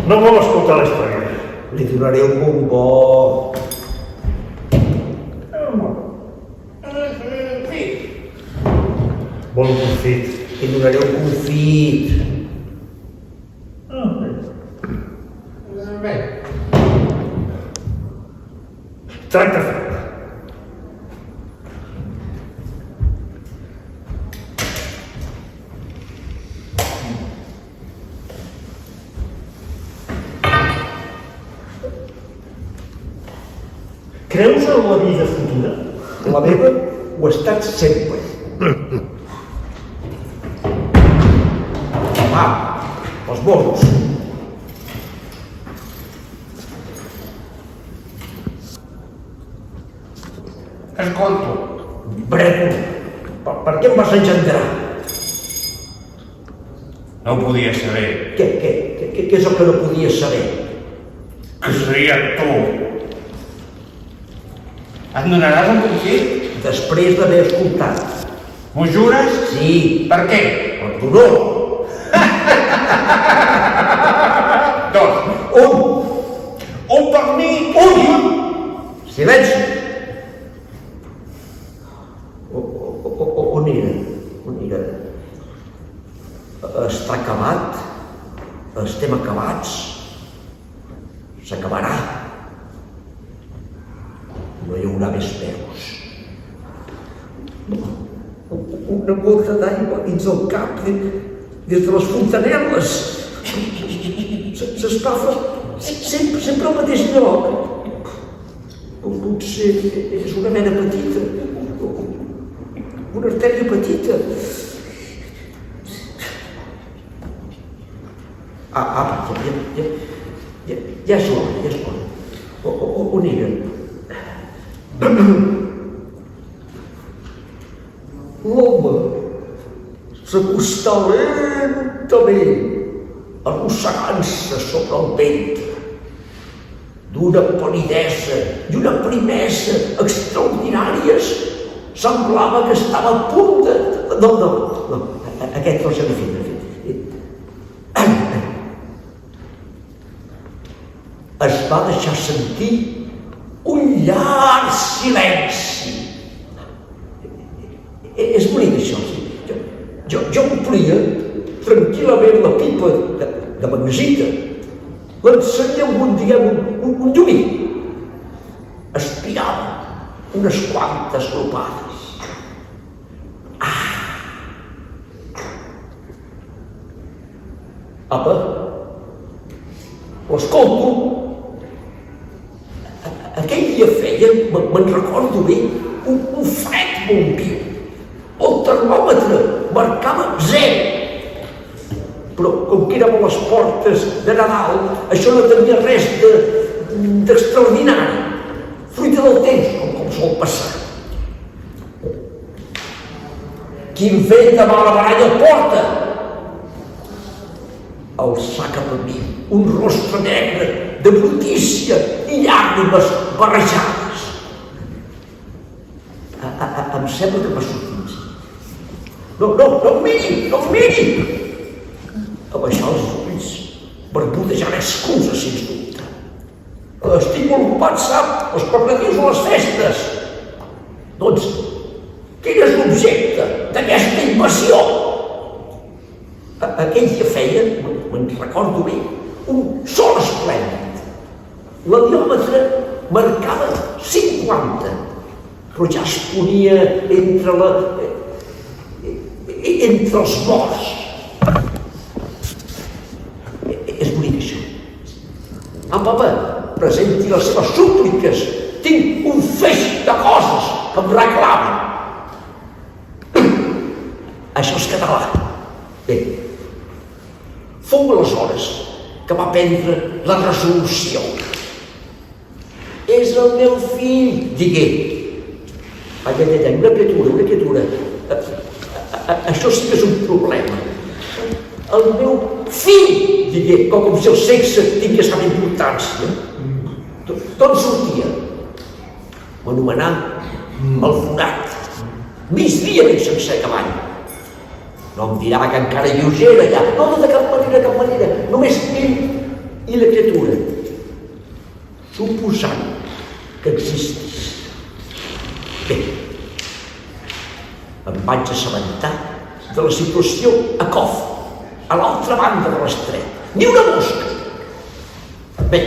No vol escoltar la història. Li donaré un bombó. Vol un confit. Li donaré un confit. Tracte fet. Creus en la vida futura? La meva ho ha estat sempre. Va, els morros. Escolto. Breto, per què em vas engendrar? No ho podia saber. Què és el que no podies saber? Que seria tu. Et donaràs un confit? després d'haver escoltat. M'ho jures? Sí, Per què? per d'honor. Dos. Un per mi. Silenci! On era? On era? Està acabat? Estem acabats? S'acabarà? No hi haurà més peus. Una gota d'aigua dins el cap, des de les fontanel·les. S'escalfa sempre al mateix lloc. Potser és una mena petita, una artèria petita. Ja és l'hora. On era? L'home s'acostà lentament, arrossegant-se sobre el ventre, d'una palidesa i una primesa extraordinàries. Semblava que estava a punt de... No, aquest no s'ha de fer. Es va deixar sentir un llarg silenci. És bonic, això. Jo omplia tranquil·lament la pipa de magnesita, l'encenia un llumí, aspirava unes quantes glopades. Apa, l'escolto. Aquell dia feia, me'n recordo bé, un fred molt viu. El termòmetre marcava 0. Però com que érem a les portes de Nadal, això no tenia res d'extraordinari. Fruita del temps, com sol passar. Quin vent de mala baralla porta! Alçà cap a mi un rostre negre de brutícia i llàgrimes barrejades. Em sembla que m'ha sortit. No em miri! Abaixar els ulls, barbudejar excuses, sens dubte. Estic molt ocupat, sap, els preparatius o les festes. Doncs, quin és l'objecte d'aquesta invasió? Aquell dia feia, me'n recordo bé, un sol esplèndid. L'heliòmetre marcava 50, però ja es ponia entre els morts. És bonic, això. Papa, presenti les seves súpliques. Tinc un feix de coses que em reclamen. Això és català. Bé, fou aleshores que va prendre la resolució. És el meu fill, digué. Una criatura. Això sí que és un problema. El meu fill, digué, com si el sexe tingués cap importància. D'on sortia? M'anomenà el Forat. Migdia ben sencer cavall. No em dirà que encara hi lleugera allà. No, de cap manera. Només ell i la criatura. Suposant que existís. Bé, em vaig assabentar de la situació a Cof, a l'altra banda de l'estret. Ni una mosca! Bé,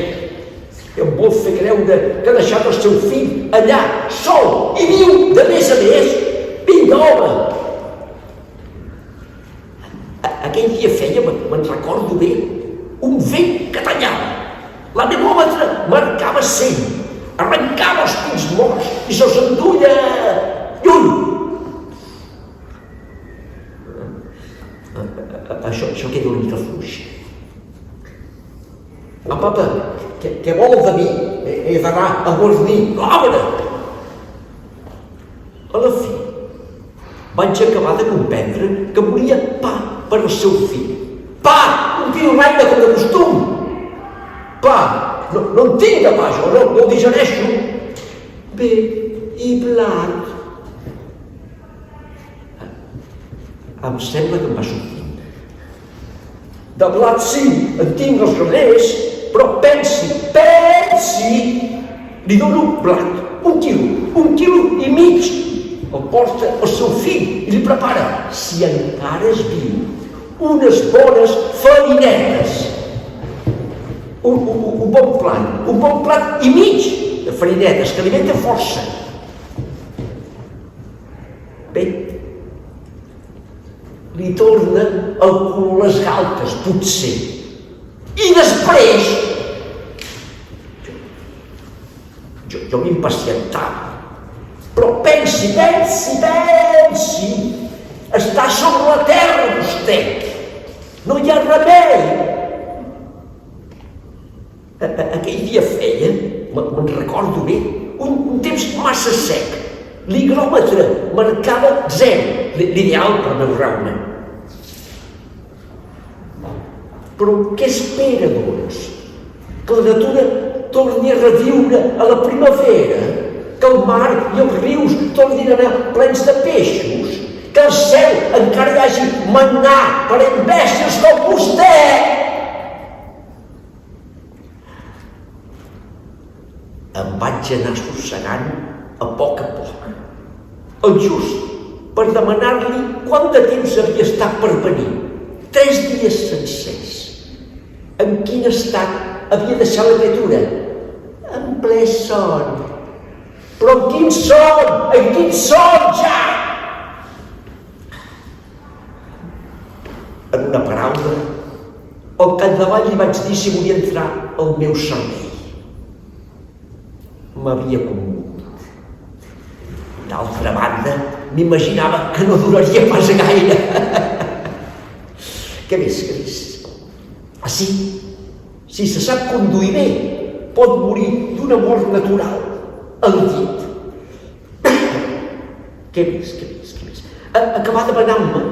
em vol fer creure que ha deixat el seu fill allà, sol i viu, de més a més. Vinga, home! Aquell dia feia, me'n recordo bé, un vent que tallava. L'anemòmetre marcava 100, arrencava els pins morts i se'ls enduia lluny. Això queda una mica fluix. Papa, què vol de mi? He d'anar a guarnir l'arbre. A la fi, vaig acabar de comprendre que volia pa per al seu fill. Pa! Un piruleta com de costum! Pa! No en tinc de pa, jo no el digereixo. Bé, i blat? Em sembla que em va sortint. De blat sí, en tinc els carrers, però pensi, li dono un blat, 1 quilo i mig, el porta al seu fill i li prepara, si encara es viu, unes bones farinetes. Un bon plat i mig de farinetes, que alimenta força. Bé, li torna el cul a les galtes, potser. I després, jo m'impacientava. Però pensi, està sobre la terra vostè. No hi ha remei. Aquell dia feia, me'n recordo bé, un temps massa sec. L'higròmetre marcava 0, l'ideal per meu raona. Però què espera, doncs? Que la natura torni a reviure a la primavera? Que el mar i els rius tornin a anar plens de peixos? Que al cel encara hi hagi mannà per a imbècils com vostè? Em vaig anar assossegant a poc, el just per demanar-li quant de temps havia estat per venir. 3 dies sencers. En quin estat havia deixat la criatura? En ple son. Però en quin son, ja? En una paraula, al capdavall li vaig dir si volia entrar al meu servei. M'havia commogut. D'altra banda, m'imaginava que no duraria pas gaire. Què més? Si se sap conduir bé, pot morir d'una mort natural, al llit. Què més? Acabà demanant-me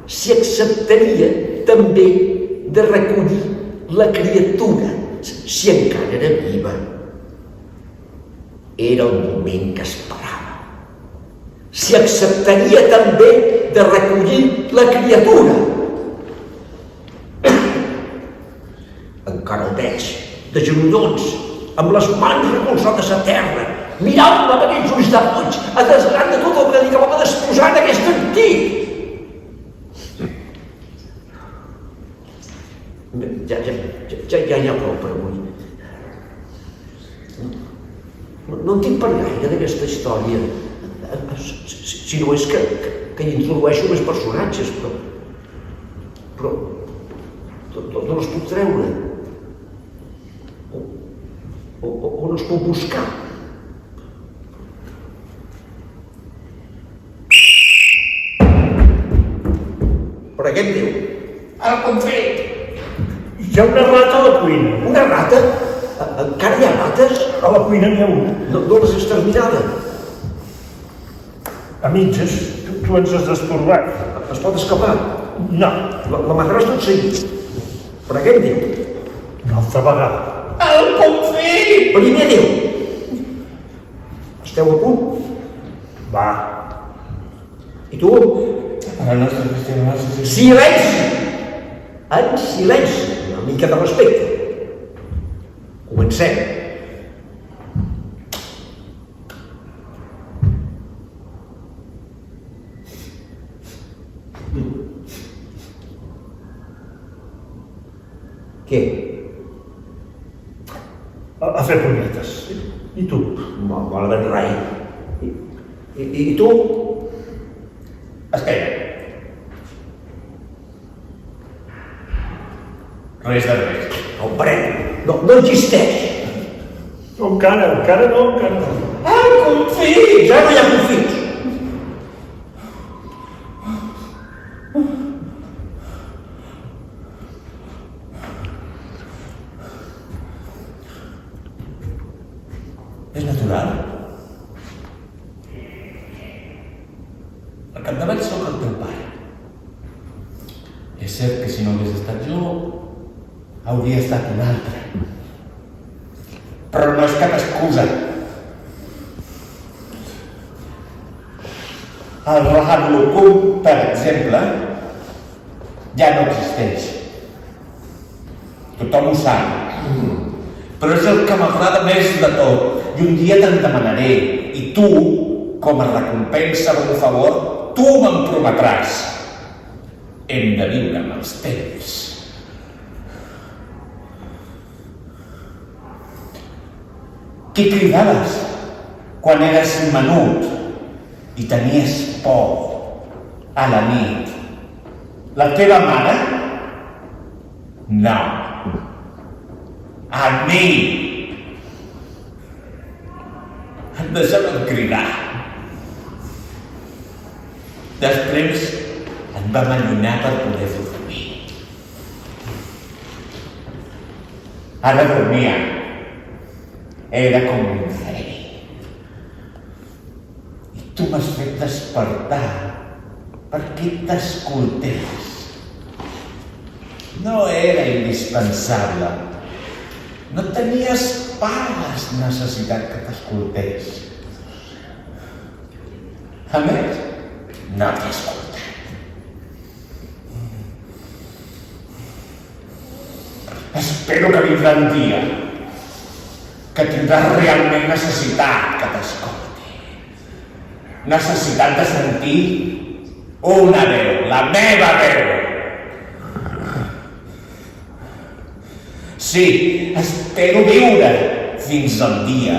si acceptaria també de recollir la criatura, si encara era viva. Era el moment que esperava. Si acceptaria també de recollir la criatura. Encara el veig, de genollons, amb les mans recolzades a terra, mirant-me amb aquells ulls de boig, a desgrat de tot el que li acabava d'exposar en aquest antic. Ja hi ha prou per avui. No en tinc per gaire d'aquesta història, si no és que hi introdueixo més personatges, però no els puc treure. O no els puc buscar. Per què em diu? El confit! Hi ha una rata a la cuina. Una rata? Encara hi ha rates? A la cuina n'hi ha una. No les has exterminada. A mitges, tu ens has destorbat. Es pot escapar? No. La mataràs tot seguit. Per què em diu? Una altra vegada. El confit! Primer diu. Esteu a punt? Va. I tu? El nostre cristià. Silenci! En silenci, una mica de respecte. Comencem. Què? A fer punyetes. I tu? Malament rai. I tu? Espera. Res de res. Hombre, no existeix. Encara no. El confit! Ja no hi ha confits. És natural. Al capdavall sóc el teu pare. És cert que si no hagués estat jo, hauria estat un altre. Però no és cap excusa. El Rahad Lukum, per exemple, ja no existeix. Tothom ho sap. Però és el que m'agrada més de tot. I un dia te'n demanaré. I tu, com a recompensa d'un favor, tu me'n prometràs. Hem de viure amb els temps. Què cridaves quan eres menut i tenies por a la nit? La teva mare? No. A mi. Deixa'm cridar. Després em vam allunyar per poder dormir. Ara dormia. Era com un rei. I tu m'has fet despertar perquè t'escoltés. No era indispensable. No tenies pas necessitat que t'escoltés. A més, no t'he escoltat. Espero que vindrà un dia que tindràs realment necessitat que t'escolti. Necessitat de sentir una veu, la meva veu. Sí, espero viure fins al dia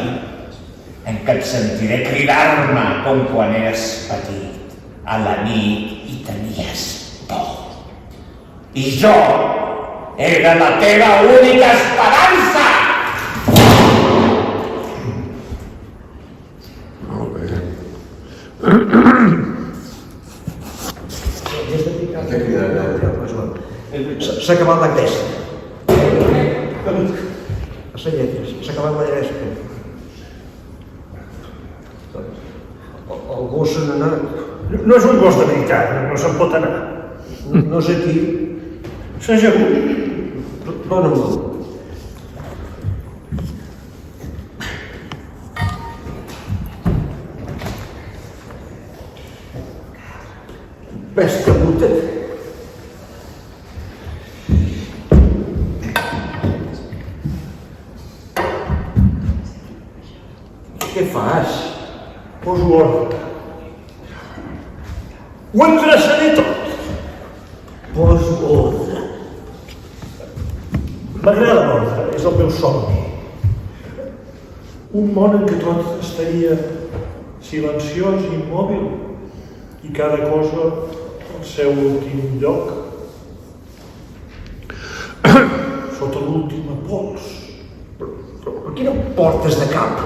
en què et sentiré cridar-me com quan eres petit, a la nit i tenies por. I jo era la teva única esperança! S'ha acabat la gresca. Les lletres, s'ha acabat la gresca. El gos se n'ha anat. No és un gos de veritat, no se'n pot anar. No és aquí. S'ha ajagut. Dóna-me'l. Bèstia bruta. Què fas? Poso ordre. Ho endreçaré tot. Poso ordre. M'agrada l'ordre, és el meu somni. Un món en què tot estaria silenciós i immòbil i cada cosa al seu últim lloc, sota l'última pols. Per què no em portes de cap?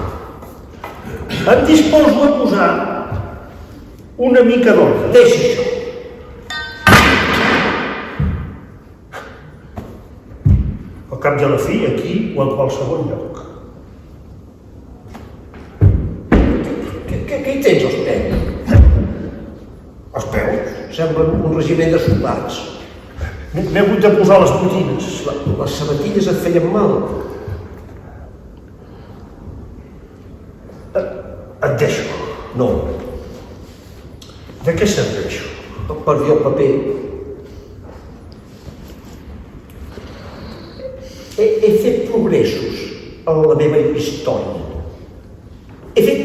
Em disposo a posar una mica d'ordre. Deixa això. Al cap de la fi, aquí o en qualsevol lloc. Què hi tens als peus? Els peus? Semblen un regiment de soldats. M'he hagut de posar les botines. Les sabatilles et feien mal. Et deixo. No, De què serveix? per dir el paper. He fet progressos en la meva història. He fet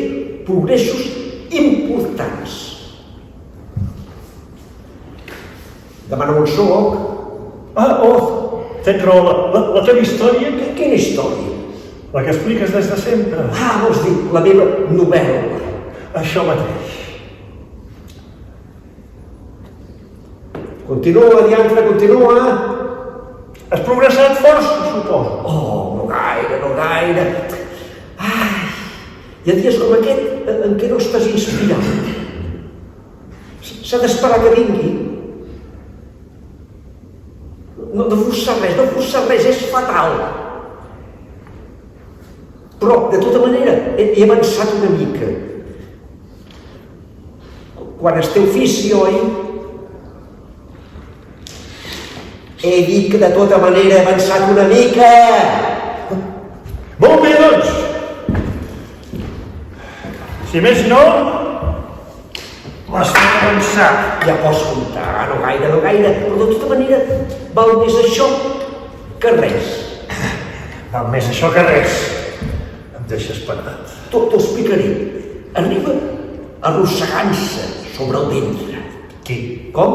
progressos importants. Demana'm on soc. Tens raó, la teva història, Quina història? la que expliques des de sempre. Vols dir, la meva novel·la. Això mateix. Continua, diantre, continua. Has progressat força, suposo. No gaire, no gaire. Hi ha dies com aquest en què no estàs inspirat. S'ha d'esperar que vingui. No forçar res, és fatal. Però, de tota manera, he avançat una mica. Quan es té ofici, oi? He dit que de tota manera he avançat una mica. Molt bé, doncs. Si més no, m'has fet avançar. Ja pots comptar, no gaire, no gaire, però de tota manera val més això que res. Val més això que res. Em deixes parat. T'ho explicaré. Arriba arrossegant-se sobre el ventre. Qui? Com?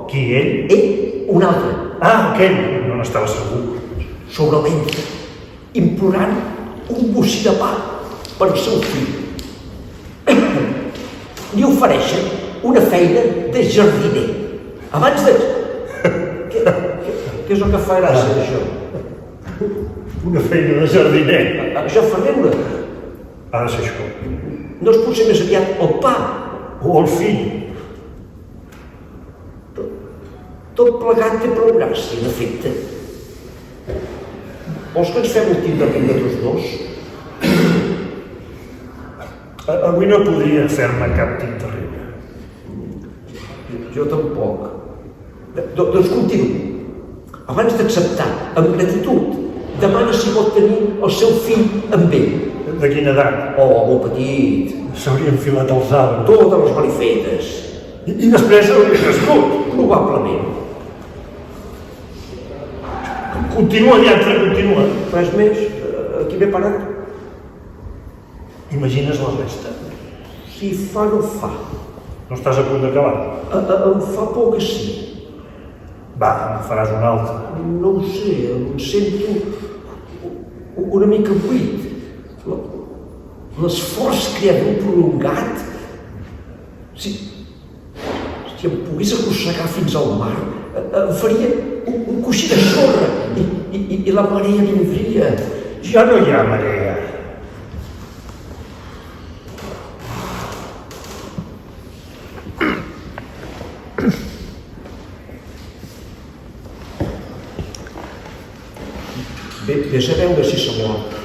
Qui, ell? Un altre. Ah, aquell. No n'estava segur. Sobre el ventre, implorant un bocí de pa per al seu fill. Li ofereixen una feina de jardiner. Abans de... Què és el que fa gràcia, això? Una feina de jardiner. Això fa riure. Ha de ser això. No és potser més aviat el pa. O el fill. Tot plegat té prou gràcia, en efecte. Vols que ens fem un tinderring de tots dos? Avui no podria fer-me cap tinterring. Jo tampoc. Doncs continuo. Abans d'acceptar, amb gratitud, demana si pot tenir el seu fill amb ell. De quina edat? Oh, molt petit. S'hauria enfilat als arbres. Totes les malifetes. I després hauria crescut. Probablement. Continua, diantre, continua. Res més? Aquí m'he parat? Imagines la resta. Si fa, no fa. No estàs a punt d'acabar? Em fa por que sí. Va, en faràs un altre. No ho sé, em sento una mica buit. L'esforç creador prolongat. Si em pogués arrossegar fins al mar, em faria un coixí de sorra i la marea vindria. Ja no hi ha marea. Vés a veure si s'ha mort.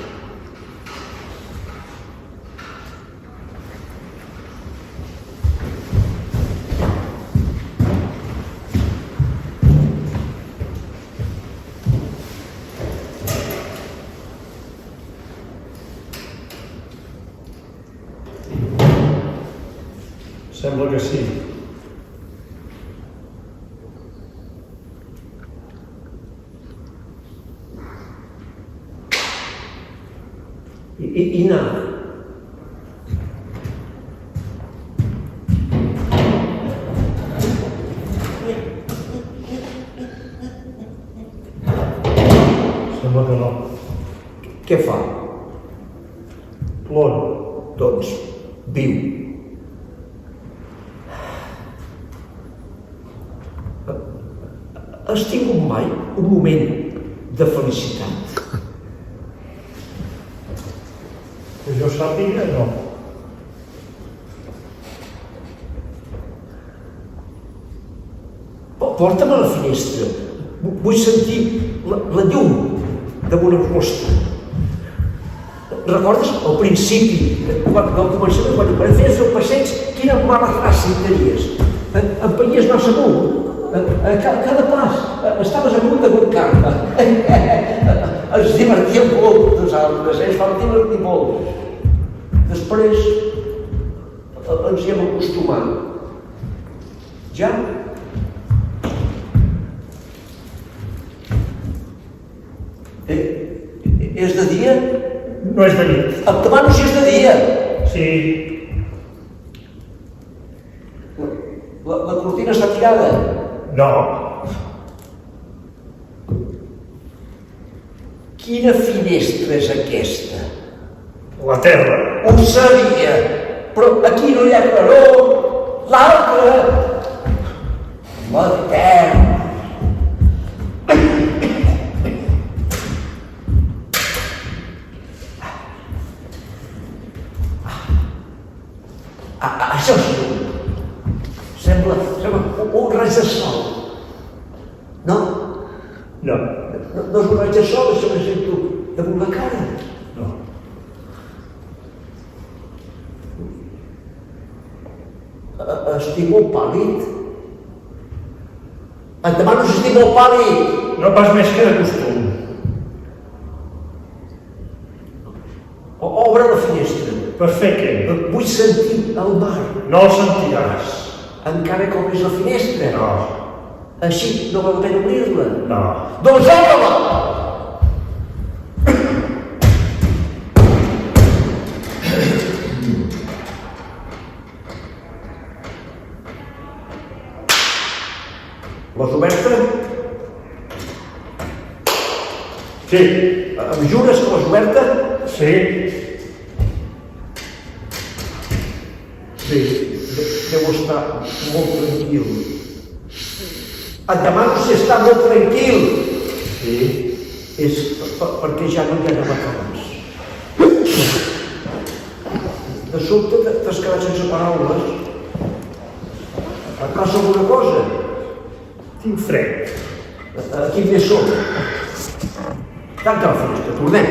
Sembla que sí. I nada. Sembla que no. Què fa? Plora. Doncs viu. Has tingut mai un moment de felicitat? Que jo sàpiga, no. Porta'm a la finestra. Vull sentir la llum damunt el rostre. Recordes al principi, quan començàvem, quan feies el passeig, quina mala raça hi tenies. Empenyies massa amunt. A cada pas estaves amunt de golcar-me. Ens divertíem molt, nosaltres, ens vam divertir molt. Després ens hi hem acostumat. Ja? És de dia? No és de nit. Et demano si és de dia. Sí. La cortina està tirada. No. Quina finestra és aquesta? La terra. Ho sabia, però aquí no hi ha claror. L'altra. La terra. Això és llum. Sembla un raig de sol. No? No. No és un raig de sol, això que sento damunt la cara. No. Estic molt pàl·lid. Et demano si estic molt pàl·lid. No pas més que de costum. Obre la finestra. Per fer què? Vull sentir el mar. No el sentiràs. Encara que obris la finestra. No. Així no val la pena obrir-la. No. Doncs obre-la! L'has oberta? Sí. Em jures que l'has oberta? Sí. Sí, deu estar molt tranquil. Et demano si està molt tranquil. Sí. És perquè ja no hi ha amacabes. De sobte t'has quedat sense paraules. Et passa alguna cosa? Tinc fred. Aquí més som. Tanca la finestra, tornem.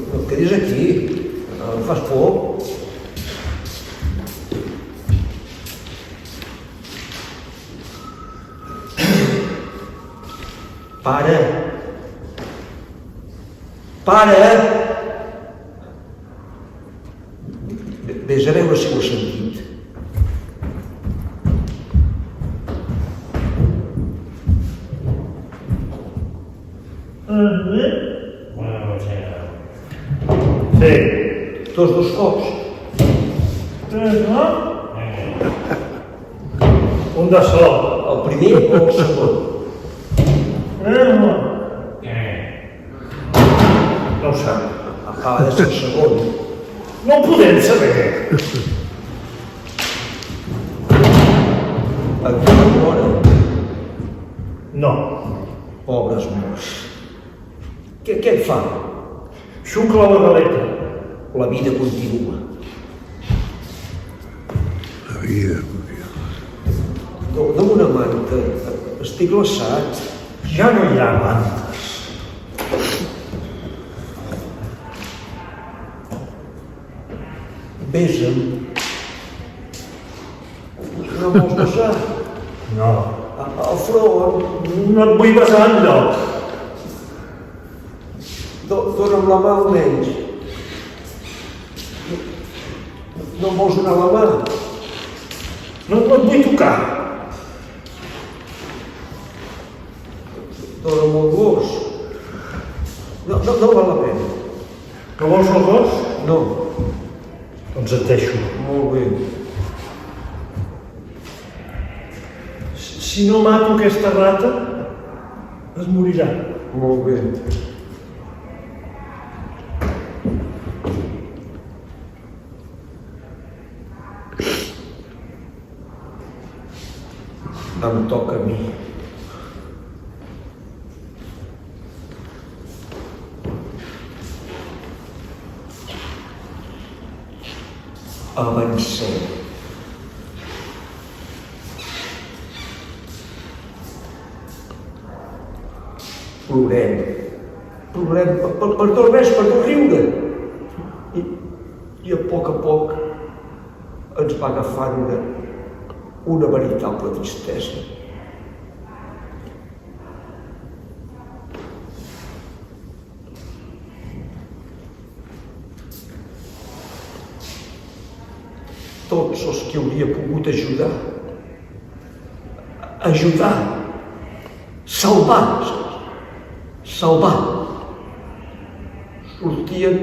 No et quedis aquí. Em fas por. Pare! Pare! Vés a veure si ho has sentit. Sí. Tots dos cops. Un de sol. El primer o el segon? No ho sap. Acaba de ser el segon. No ho podem saber. A quina hora? No. Pobres morts. Què et fa? Xucla la galeta. La vida continua. Dóna'm una manta. Estic glaçat. Ja no hi ha mantes. Besa'm. No vols besar? No. Al front. No et vull besar enlloc. Dóna'm la mà almenys. No em vols donar la mà? No et vull tocar. Dóna'm el gos. No val la pena. Que vols el gos? No. Doncs et deixo. Molt bé. Si no mato aquesta rata, es morirà. Molt bé. Em toca a mi. Avancem. Plorem. Plorem per no res, per no riure. I a poc ens va agafant una veritable tristesa. Tots els que hauria pogut ajudar, salvar, sortien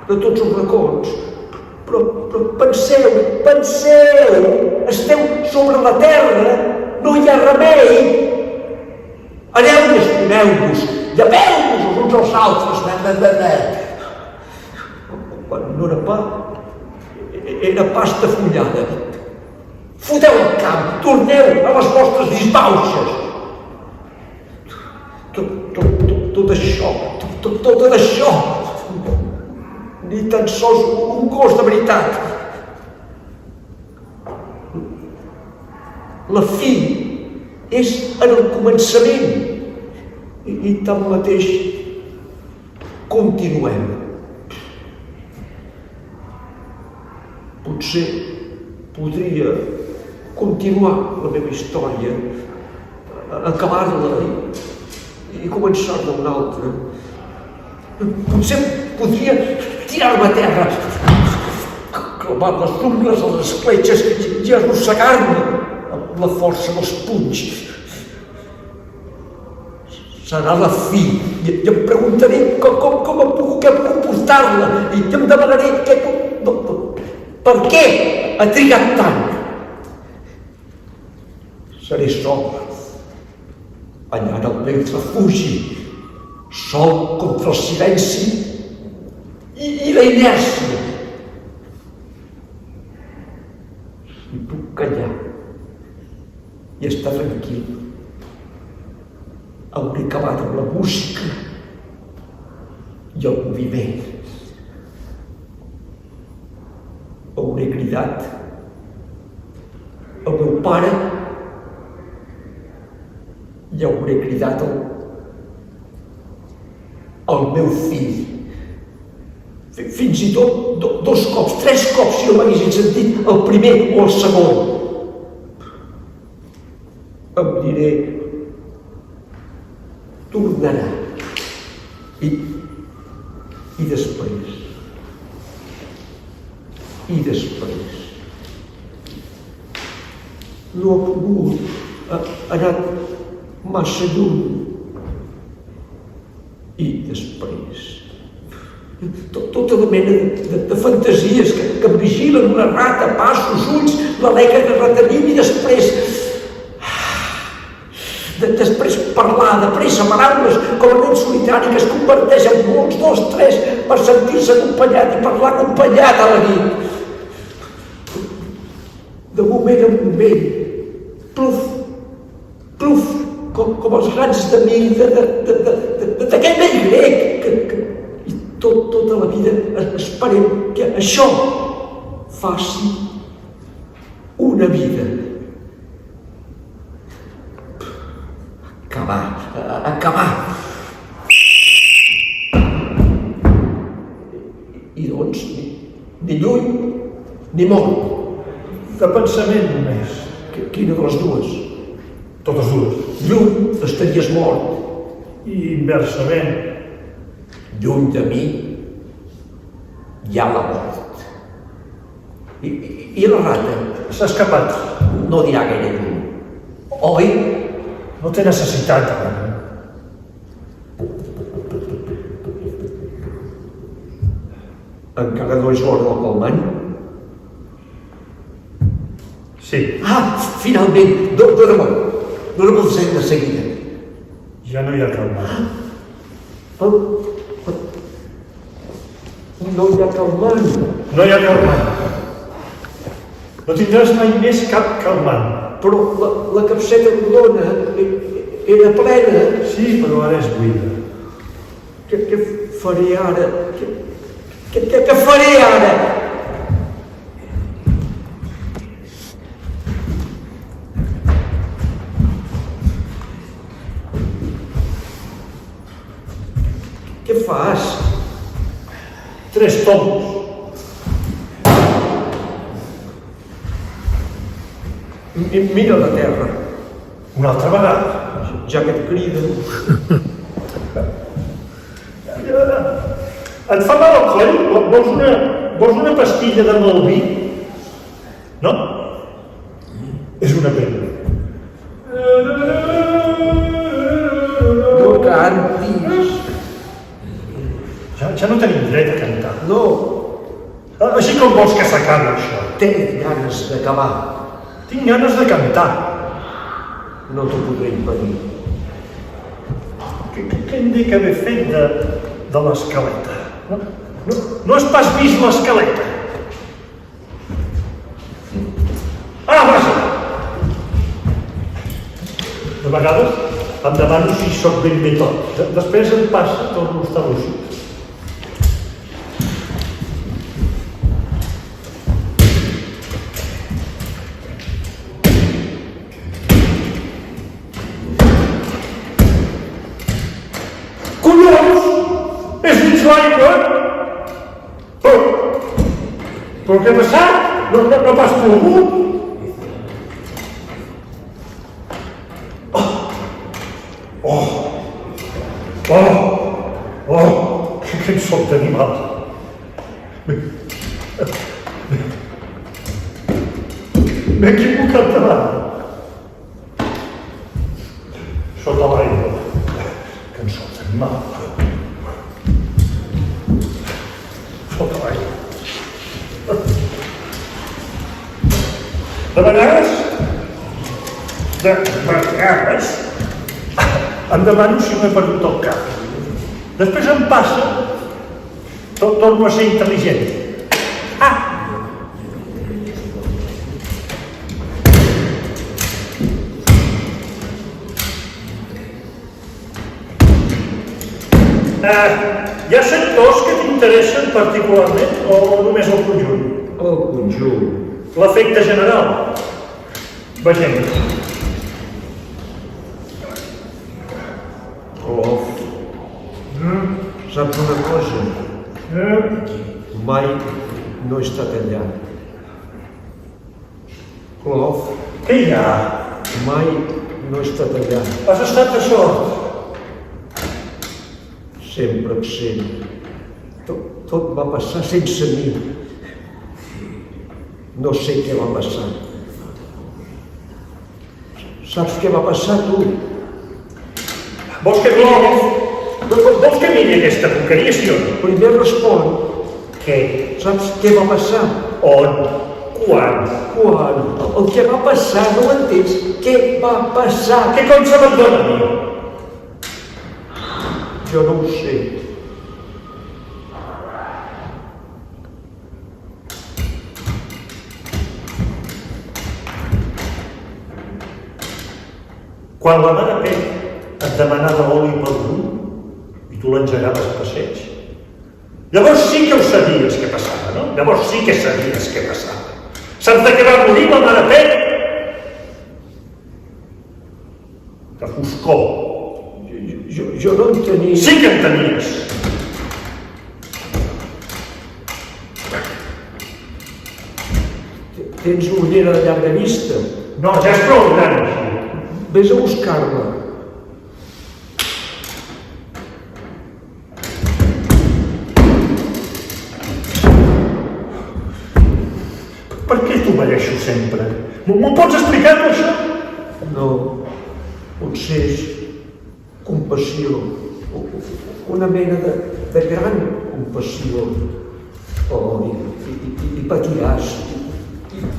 de tots els racons. Però penseu, esteu sobre la terra, no hi ha remei. Aneu i estimeu-vos, llaveu-vos els uns als altres. Quan no era pa, era pasta fullada. Foteu el camp, torneu a les vostres disbauxes. Tot això, ni tan sols un cos de veritat. La fi és en el començament i tanmateix continuem. potser podria continuar la meva història, acabar-la i començar-ne una altra. Potser podria tirar-me a terra, clavar les ungles a les escletxes i arrossegar-me amb la força dels punys. Serà la fi i em preguntaré com puc portar-la i em demanaré per què ha trigat tant. Seré sol, allà en el meu refugi, sol contra el silenci i la inèrcia. Si puc callar i estar tranquil, hauré acabat amb la música i el moviment. Hauré cridat el meu pare i hauré cridat el meu fill. Fins i tot 2 cops, 3 cops, si no m'haguessin sentit el primer o el segon. Em diré, tornarà. I després. I després. No ha pogut, ha anat massa lluny. I després. Tota la mena de fantasies que em vigilen, una rata, passos, ulls, l'alè que retenim i després parlar de pressa, paraules com el nen solitari que es converteix en molts, 2, 3, per sentir-se acompanyat i parlar acompanyat a la nit. De moment en moment, pluf, pluf, com els grans de mill d'aquell vell grec i tota la vida esperem que això faci una vida. Acabar. I doncs, ni lluny, ni molt. De pensament només. Quina de les dues? Totes dues. Lluny, estaries mort. I inversament. Lluny de mi hi ha la mort. I la rata? S'ha escapat. No dirà gaire lluny. Oi? No té necessitat, ara. Encara no és l'hora del calmant? Sí. Finalment! Dóna-me'l de seguida. Ja no hi ha calmant. No hi ha calmant. No hi ha calmant. No tindràs mai més cap calmant. Però la capseta rodona era plena. Sí, però ara és buida. Què faré ara? Què faré ara? Què fas? 3 tombos. Mira la terra. Una altra vegada. Ja que et criden. Et fa mal el coll? Vols una pastilla de malví? No? És una pena. No cantis. Ja no tenim dret a cantar. No. Així com vols que s'acabi això? Tens ganes d'acabar. Tinc ganes de cantar. No t'ho podré impedir. Què em dic haver fet de l'escaleta? No has pas vist l'escaleta? Vaja! De vegades em demano si sóc ben bé tot. Després em passa, torno a estar lucid. Però què ha passat? no pas plogut. Quin sort d'animal. M'he equivocat davant. Sota l'aigua. Quin sort d'animal. Sota l'aigua. De vegades em demano si m'he perdut el cap. Després em passa, torno a ser intel·ligent. Hi ha sectors que t'interessen particularment o només el conjunt? El conjunt. L'efecte general. Vegem. Olof, saps una cosa? Mai no he estat allà. Olof, Què hi ha? mai no he estat allà. Has estat de sort. Sempre absent. Tot va passar sense mi. No sé què va passar. Saps què va passar, tu? Vols que miri aquesta porqueria, sí o no? Primer respon. Què? Saps què va passar? On? Quan? Quan? El que va passar, no ho entens? Què va passar? Què com s'abandona, mi? Jo no ho sé. Quan la mare Pet et demanava oli pel ull i tu l'engegaves a passeig, llavors sí que ho sabies què passava, no? Llavors sí que sabies què passava. Saps de què va morir la mare Pet? De foscor. Jo no en tenia... Sí que en tenies. Tens ullera de llarga vista. No, ja és prou gran així. Vés a buscar-la. Per què t'ho mereixo sempre? M'ho pots explicar, tu, això? No, potser és compassió, una mena de gran compassió. Oh, i patiràs,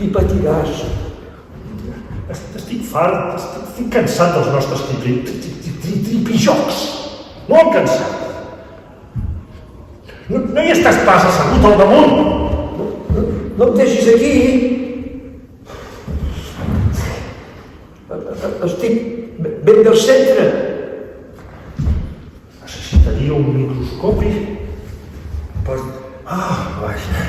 i patiràs. Estic fart, estic cansat dels nostres tripijocs. Molt cansat. No hi estàs pas assegut al damunt. No em deixis aquí. Estic ben del centre. Necessitaria un microscopi per... vaja.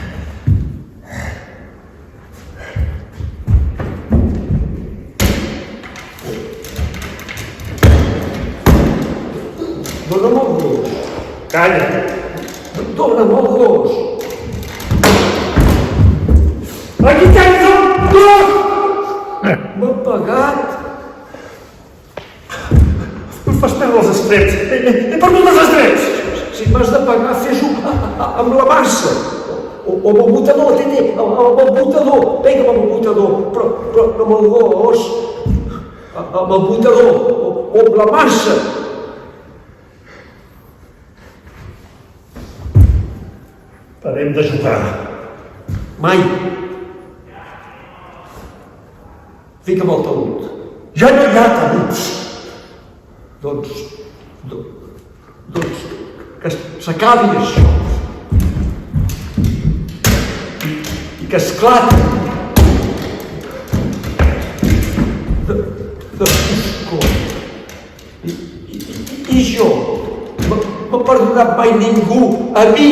Dóna'm el gos. Calla. Dóna'm el gos. Aquí tens el gos! M'ha pagat. Em fas perdre els estrets. He perdut els estrets! Si m'has de pagar, fes-ho amb la massa. O amb el botador, amb el botador. Vinga, amb el botador, però no amb el gos. Amb el botador o amb la massa. Parem de jugar. Mai. Fica'm el taüt. Ja no hi ha tabuts. Doncs que s'acabi això. I que esclati. De foscor. I jo, m'ha perdonat mai ningú, a mi.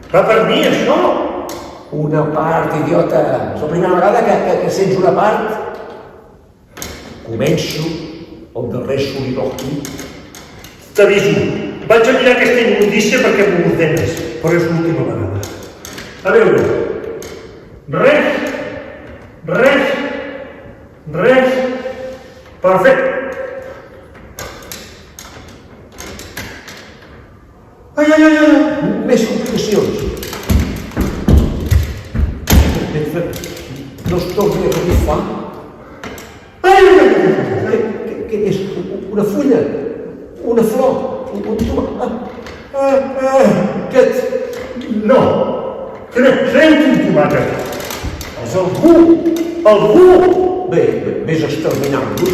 Va per mi, això? Una part, idiota. És la primera vegada que sents una part. Començo el darrer soliloqui. T'aviso, vaig a mirar aquesta immundícia perquè m'ho ordenes, però és l'última vegada. A veure, Res. Perfecte. Ai. Més complicacions. No es torni a revifar. Què és? Una fulla? Una flor? Aquest... No. Creu un tomàquet. És algú. Bé, vés exterminant-lo.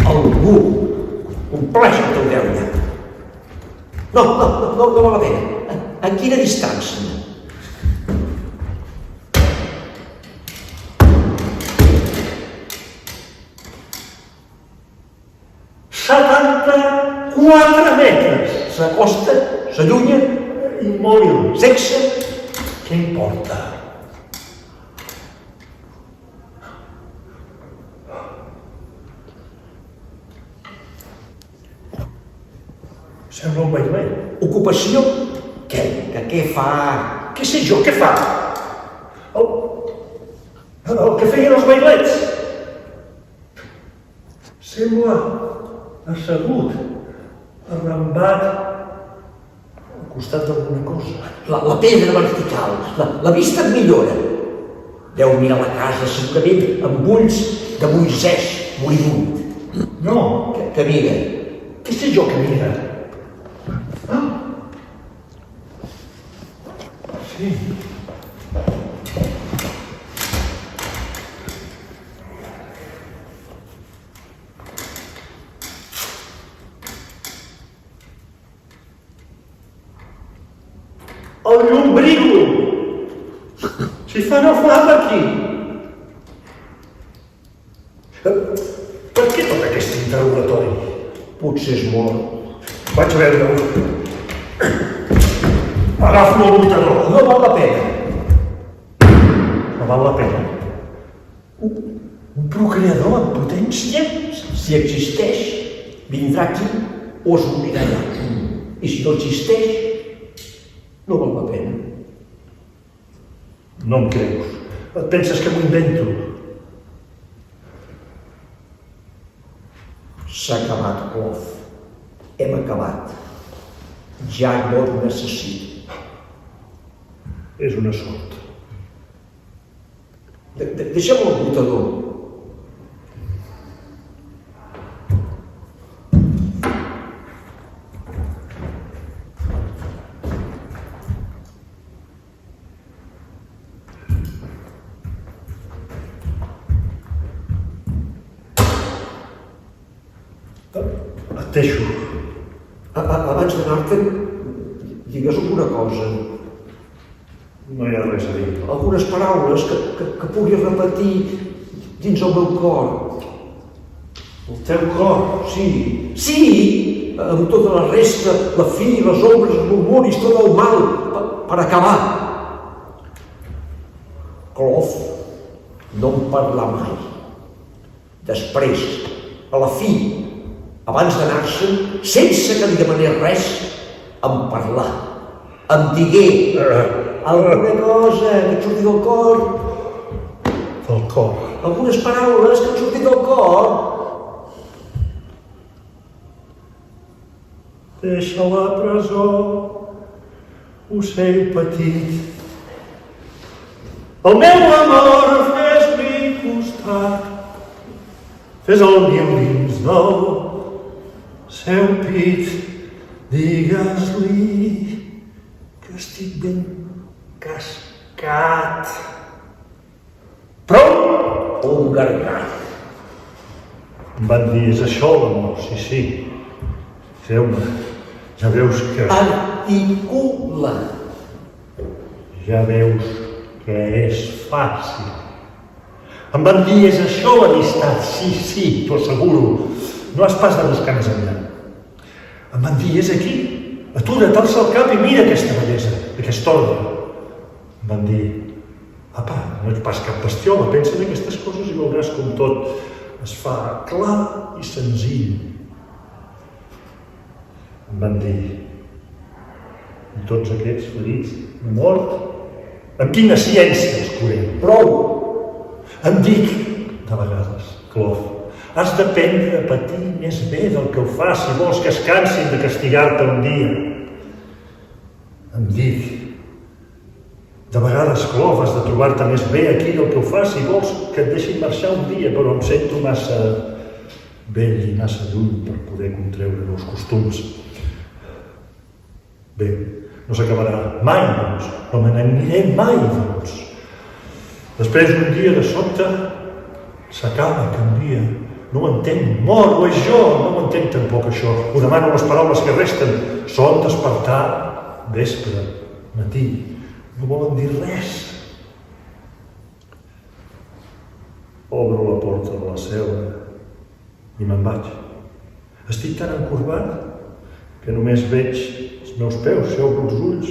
Algú. Compleix el teu deure. No val la pena. A quina distància? metres. S'acosta, s'allunya, Immòbil. sexe. Què importa? Sembla un bailet. Ocupació? Què fa? Què sé jo, què fa? El que feien els bailets. Sembla assegut, arrambat al costat d'alguna cosa. La pedra vertical, la vista et millora. Deu mirar la casa segurament amb ulls de Moisès moribund. No, Que mira. què sé jo que mira? Sí. El llombrigo! Si fa no fa aquí. Per què tot aquest interrogatori? Potser és mort. Vaig veure-ho. Agafo el lluitador. No val la pena. No val la pena. Un procreador en potència? Si existeix, vindrà aquí o es morirà allà. I si no existeix, no val la pena. No em creus. Et penses que m'ho invento? S'ha acabat, Clof. Hem acabat. Ja no et necessito. És una sort. Deixa'm el botador. Et deixo. Abans d'anar-te'n, digues alguna cosa. No hi ha res a dir. Algunes paraules que pugui repetir dins el meu cor. El teu cor? Sí, sí! Amb tota la resta, la fi, les ombres, els murmuris, tot el mal, per acabar. Clof, no em parlar mai. Després, a la fi, abans d'anar-se'n, sense que li demanés res, em parlar. Em digué alguna cosa que et surti del cor. Del cor. Algunes paraules que et surtin del cor. Deixa la presó, ocell petit. El meu amor, fes-li costat. Fes el mil dins del seu pit. Digues-li que estic ben cascat. Prou! Un gargat. Em van dir, és això l'amor, sí. Creu-me, ja veus que... Articula. Ja veus que és fàcil. Em van dir, és això l'amistat, sí, t'ho asseguro. No has pas de buscar més enllà. Em van dir, és aquí. Atura't, alça el cap i mira aquesta bellesa, aquest ordre. Em van dir, apa, no ets pas cap bestiola, pensa en aquestes coses i veuràs com tot es fa clar i senzill. Em van dir, i tots aquests ferits, mort, Amb quina ciència els curem? Prou! Em dic, de vegades, Clof, has d'aprendre a patir més bé del que ho fas si vols que es cansin de castigar-te un dia. Em dic, de vegades, Clof, has de trobar-te més bé aquí del que ho fas si vols que et deixin marxar un dia, però em sento massa vell i massa lluny per poder contreure nous costums. Bé, no s'acabarà mai, doncs. No me n'aniré mai, doncs. Després un dia de sobte s'acaba, canvia. No ho entenc, mor, o és jo, no ho entenc tampoc això. Ho demano les paraules que resten. Son, despertar, vespre, matí. No volen dir res. Obro la porta de la cel·la i me'n vaig. Estic tan encorbat que només veig els meus peus, si obro els ulls,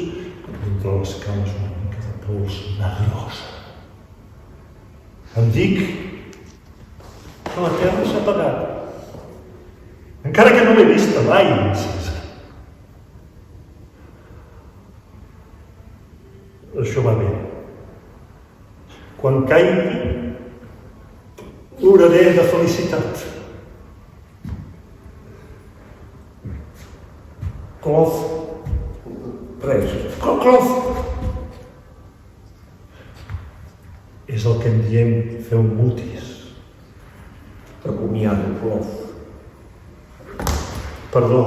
entre les cames una mica de pols negrosa. Em dic que la terra s'ha apagat, encara que no l'he vista mai encesa. Això va bé. Quan caigui, ploraré de felicitat. Clof. Res. Clof. És el que en diem fer un mutis. Acomiado, Clof. Perdó.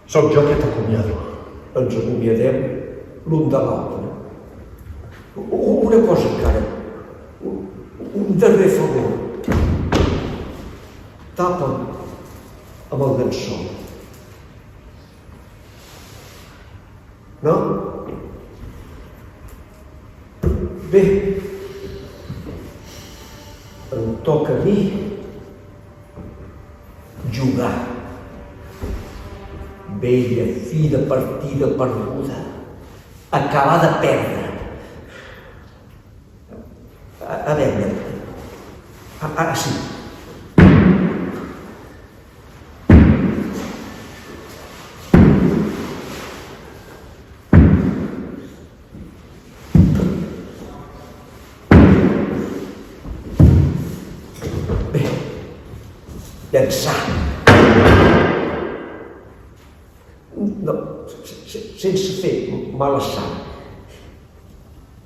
Sóc jo que t'acomiado. Ens acomiadem l'un de l'altre. Una cosa encara. Un darrer favor. Tapa'm amb el llençol. No? Bé, em toca a mi jugar. Vella fi de partida perduda, acabar de perdre. A veure, ara sí. Llançar. No, sense fer mala sang.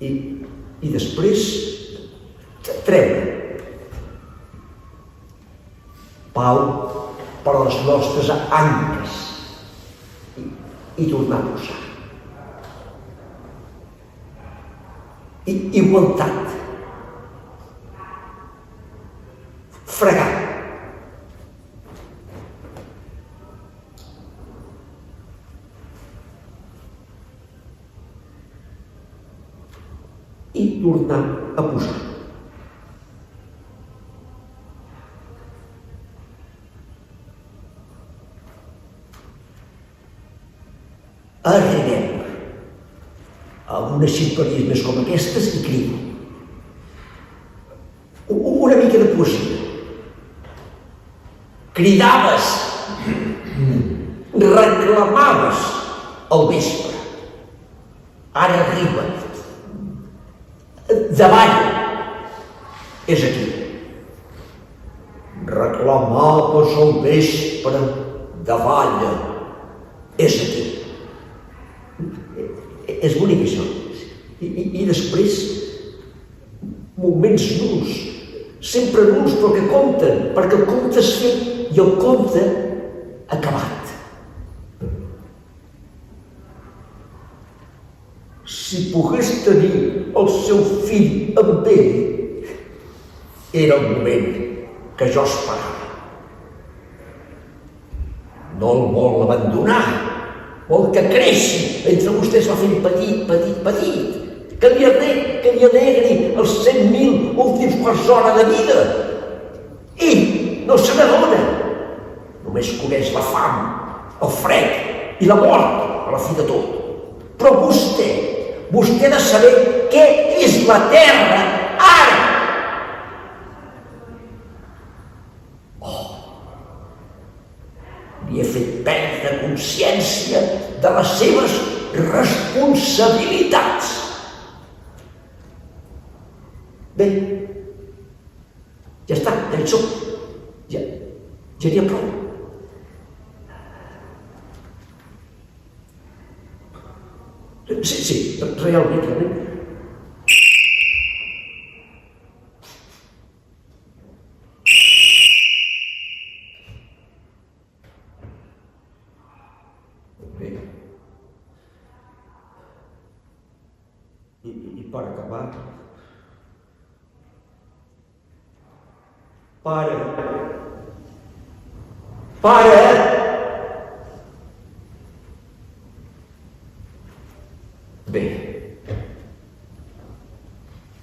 I després treure. Pau per a les nostres anques i tornar a posar. Igualtat. Fregar. I tornar a posar. Arribem a unes ximpleries com aquestes i crido. Una mica de poesia. Cridaves, reclamaves al vespre. Ara arriba. Davall és aquí. Reclamaves al vespre, davall és aquí. És bonic això. I després, moments nuls, sempre nuls però que compten, perquè el conte és fet i el conte acabat. Si pogués tenir el seu fill amb ell, era el moment que jo esperava. No el vol abandonar, vol que creixi, entre vostès va fent petit, que li alegri els 100.000 últims quarts d'hora de vida. Ell no se n'adona, només coneix la fam, el fred i la mort a la fi de tot. Però vostè ha de saber què és la terra ara. Li he fet perdre consciència de les seves responsabilitats. Bé, ja està, ja hi som. Ja n'hi ha prou. Sí, realment. Bé. I per acabar... Pare! Bé,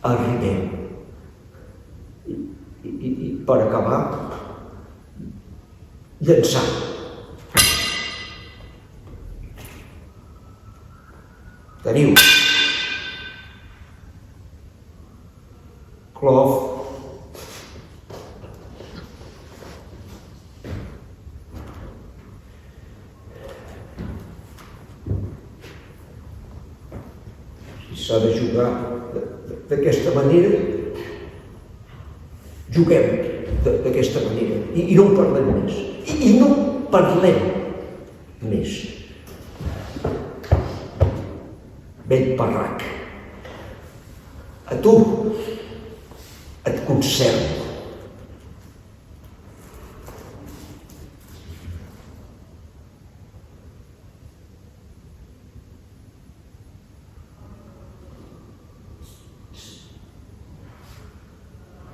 arribem. I per acabar, llançar. Teniu clov, s'ha de jugar d'aquesta manera, juguem d'aquesta manera i no en parlem més. I no parlem més. Vell parrac, a tu et conservo.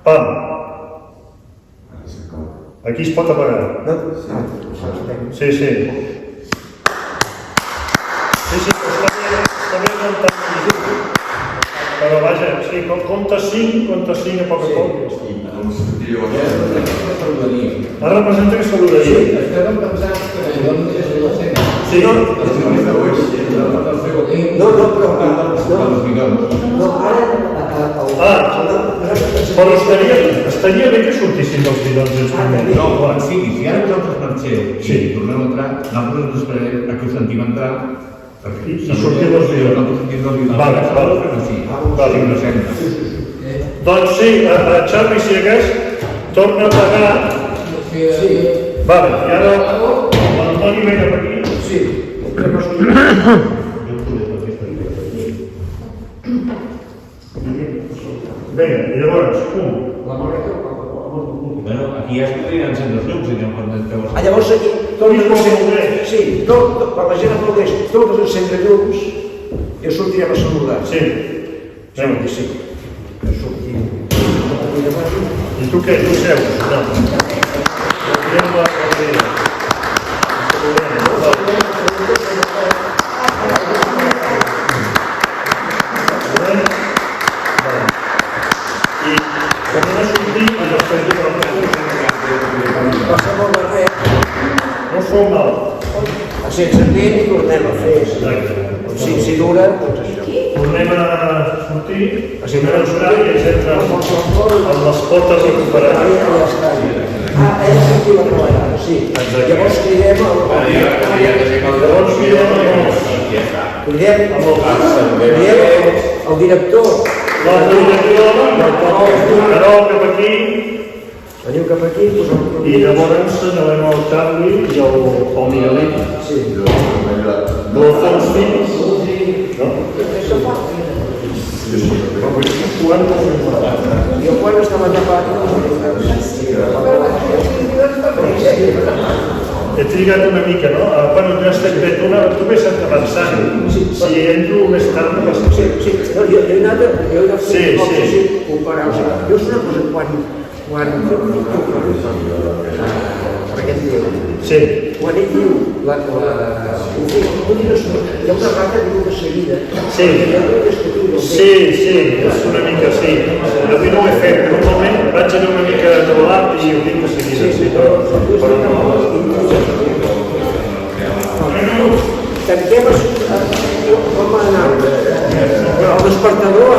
Pam! Aquí es pot apagar. Sí. Sí, està bé comptar. Però vaja, sí, compta 5 a poc a poc. Ara representa que saludaria. Estàvem pensant que jo no és la cena. Sí, però estaria bé que sortissin dels bidons dels moments. No, quan sigui, si ara vosaltres marxeu i torneu a entrar, nosaltres ens esperarem a que us sentim entrar i sortir dels bidons. Nosaltres sortim dels bidons. Vale. No sembla. Doncs sí, Xavi Ciegas torna a pagar. Vale, i ara l'Antoni ve cap aquí. Sí. Vinga, i llavors, Bueno, aquí ja es podrien encendre els llums, si no permeteu. Llavors aquí, tornes a encendre... Sí, per la gent aplaudeix, tornes a encendre llums i sortirem a saludar. Sí. Sí. Sortim. I tu què? Tu seus? No. Sortirem la carrera. I quan hem de sortir, ens esperem per no fou mal. Sense temps i tornem a fer. Si dura, doncs això. Tornem a sortir, tornem a entrar i ens entra amb les potes recuperades. Ja està. Hem sentit la treballar, sí. Llavors cridem el director. Carol, cap aquí. Veniu cap aquí, I llavors anem al Charlie i al Miguelet. Sí. L'Alfons Fills. No? Jo quan estava tapat... He trigat una mica, no? Bueno, ja estic bé, tu vés avançant. Si entro més tard no passa res. Sí, jo he anat fent comparar. Jo és una cosa, quan ell diu hi ha una rata que diu de seguida. Sí, és una mica, sí. Avui no ho he fet, normalment vaig anar una mica de volat i ho dic de seguida. Però no... Tanquem com ha anat. El despertador